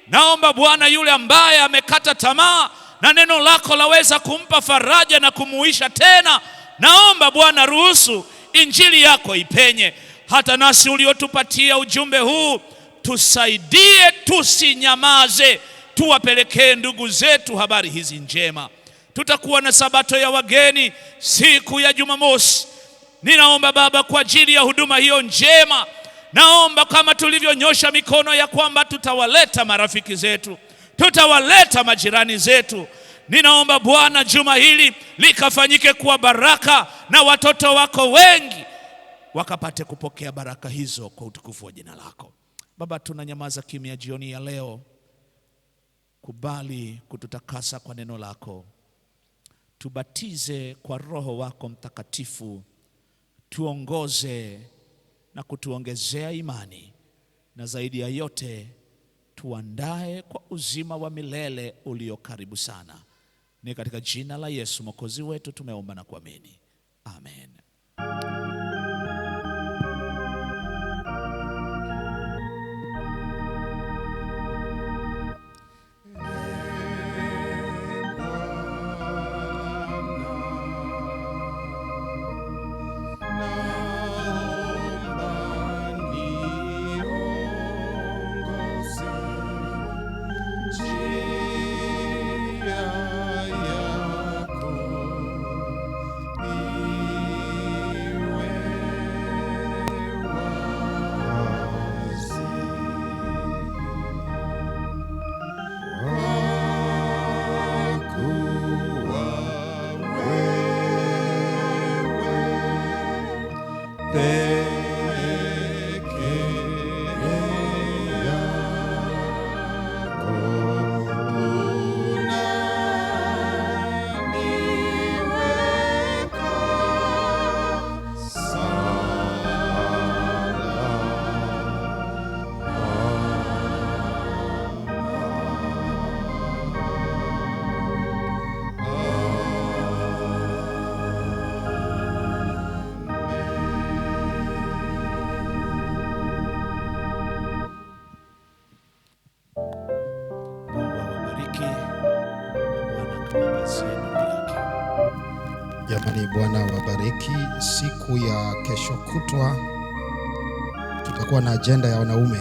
naomba Bwana, yule ambaye amekata tamaa na neno lako laweza kumpa faraja na kumuisha tena, naomba Bwana ruhusu injili yako ipenye. Hata nasi uliotupatia ujumbe huu, tusaidie, tusinyamaze, tuwapelekee ndugu zetu habari hizi njema. Tutakuwa na sabato ya wageni siku ya Jumamosi. Ninaomba Baba kwa ajili ya huduma hiyo njema, naomba kama tulivyonyosha mikono ya kwamba tutawaleta marafiki zetu, tutawaleta majirani zetu. Ninaomba Bwana juma hili likafanyike kuwa baraka, na watoto wako wengi wakapate kupokea baraka hizo kwa utukufu wa jina lako. Baba, tunanyamaza kimya jioni ya leo. Kubali kututakasa kwa neno lako. Tubatize kwa Roho wako Mtakatifu. Tuongoze na kutuongezea imani, na zaidi ya yote tuandae kwa uzima wa milele ulio karibu sana. Ni katika jina la Yesu Mwokozi wetu tumeomba na kuamini. Amen. Jamani, Bwana wabariki. Siku ya kesho kutwa tutakuwa na ajenda ya wanaume.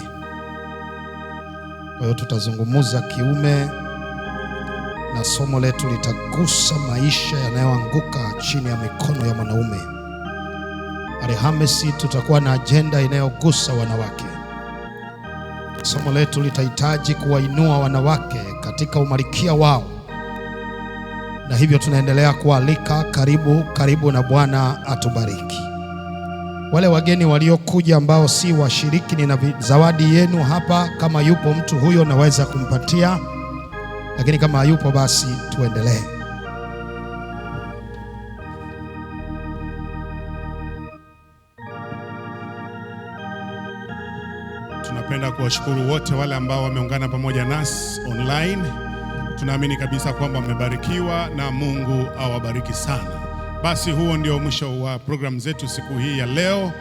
Kwa hiyo tutazungumza kiume, na somo letu litagusa maisha yanayoanguka chini ya mikono ya mwanaume. Alhamisi tutakuwa na ajenda inayogusa wanawake. Somo letu litahitaji kuwainua wanawake katika umalikia wao, na hivyo tunaendelea kualika. Karibu na Bwana atubariki. Wale wageni waliokuja ambao si washiriki, nina zawadi yenu hapa. Kama yupo mtu huyo naweza kumpatia, lakini kama hayupo basi tuendelee. Tunapenda kuwashukuru wote wale ambao wameungana pamoja nasi online. Tunaamini kabisa kwamba wamebarikiwa na Mungu awabariki sana. Basi huo ndio mwisho wa program zetu siku hii ya leo.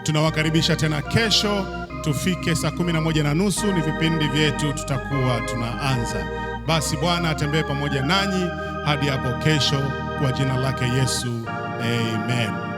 Tunawakaribisha tena kesho tufike saa 11:30, ni vipindi vyetu tutakuwa tunaanza. Basi Bwana atembee pamoja nanyi hadi hapo kesho, kwa jina lake Yesu. Amen.